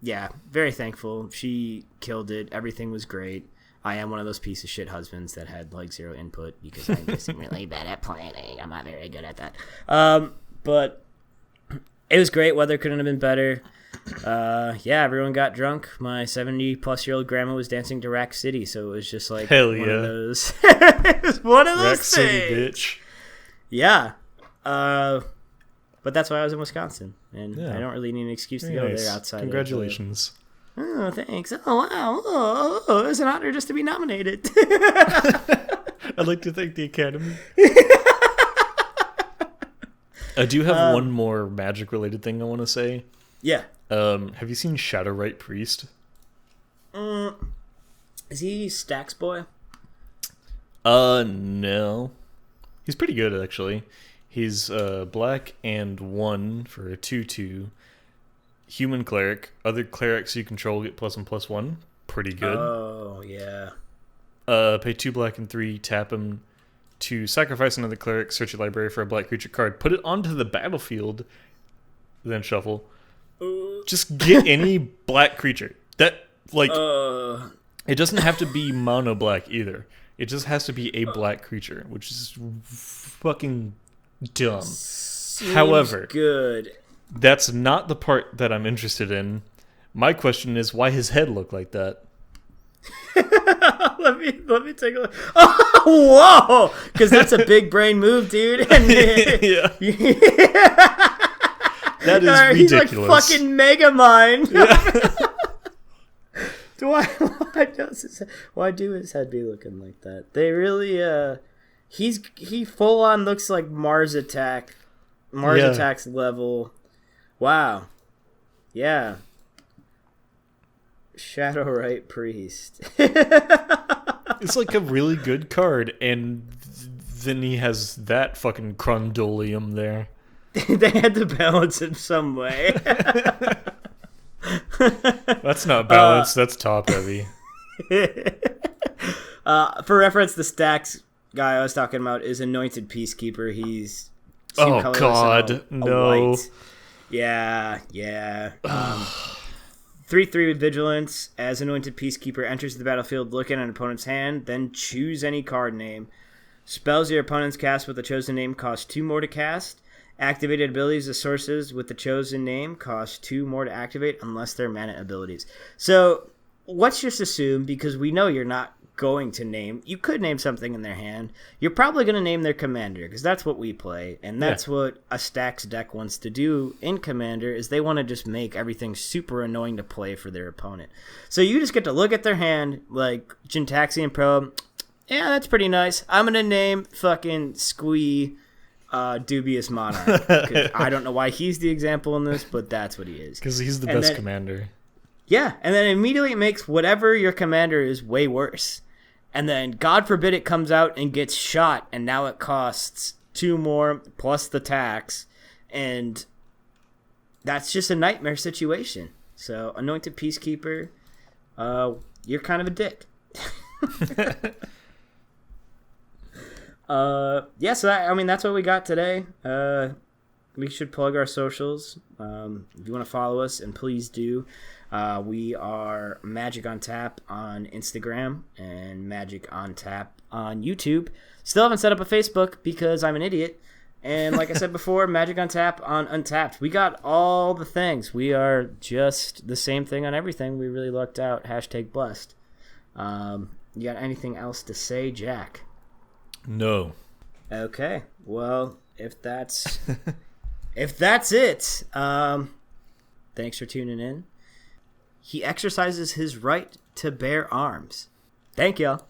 yeah, very thankful. She killed it. Everything was great. I am one of those piece of shit husbands that had like zero input because I'm just really bad at planning. I'm not very good at that. But it was great. Weather couldn't have been better. Yeah, everyone got drunk. My 70-plus-year-old grandma was dancing to Rack City, so it was just like one of those. It was one of those Rack things. City, bitch. Yeah. But that's why I was in Wisconsin, and I don't really need an excuse to go there outside. Congratulations. Oh, thanks. Oh, wow. Oh, it was an honor just to be nominated. I'd like to thank the Academy. I do have one more magic-related thing I want to say. Yeah. Have you seen Shadowrite Priest? Is he Stax Boy? No. He's pretty good, actually. He's black and 1 for a 2/2. Human cleric. Other clerics you control get +1/+1. Pretty good. Oh, yeah. Pay 2 black and 3, tap him to sacrifice another cleric, search your library for a black creature card, put it onto the battlefield, then shuffle. Just get any black creature. That, like, it doesn't have to be mono black either. It just has to be a black creature, which is fucking dumb. However, good. That's not the part that I'm interested in. My question is, why his head look like that? let me take a look. Oh, whoa! Because that's a big brain move, dude. And yeah. That is ridiculous. He's like fucking Megamind. Yeah. Why do his head be looking like that? They really he full on looks like Mars Attack's level. Wow. Yeah. Shadowrite Priest. It's like a really good card, and then he has that fucking crundolium there. They had to balance him some way. That's not balanced. That's top heavy. For reference, the stacks guy I was talking about is Anointed Peacekeeper. He's Oh God, no. White. Yeah. 3/3 with Vigilance. As Anointed Peacekeeper enters the battlefield, look at an opponent's hand, then choose any card name. Spells your opponent's cast with the chosen name cost 2 more to cast. Activated abilities of sources with the chosen name cost 2 more to activate unless they're mana abilities. So let's just assume, because we know you're not going to name, you could name something in their hand. You're probably going to name their commander, because that's what we play, and that's what a stacks deck wants to do in Commander, is they want to just make everything super annoying to play for their opponent. So you just get to look at their hand, like Jintaxian Probe. Yeah, that's pretty nice. I'm going to name fucking Squee Dubious Monarch. I don't know why he's the example in this, but that's what he is. Because he's the best commander. Yeah, and then immediately it makes whatever your commander is way worse. And then, God forbid, it comes out and gets shot, and now it costs 2 more plus the tax. And that's just a nightmare situation. So, Anointed Peacekeeper, you're kind of a dick. So that's what we got today. We should plug our socials. If you want to follow us, and please do. We are Magic on Tap on Instagram and Magic on Tap on YouTube. Still haven't set up a Facebook because I'm an idiot. And like I said before, Magic on Tap on Untapped. We got all the things. We are just the same thing on everything. We really lucked out. #blessed. You got anything else to say, Jack? No. Okay. Well, if that's it, thanks for tuning in. He exercises his right to bear arms. Thank y'all.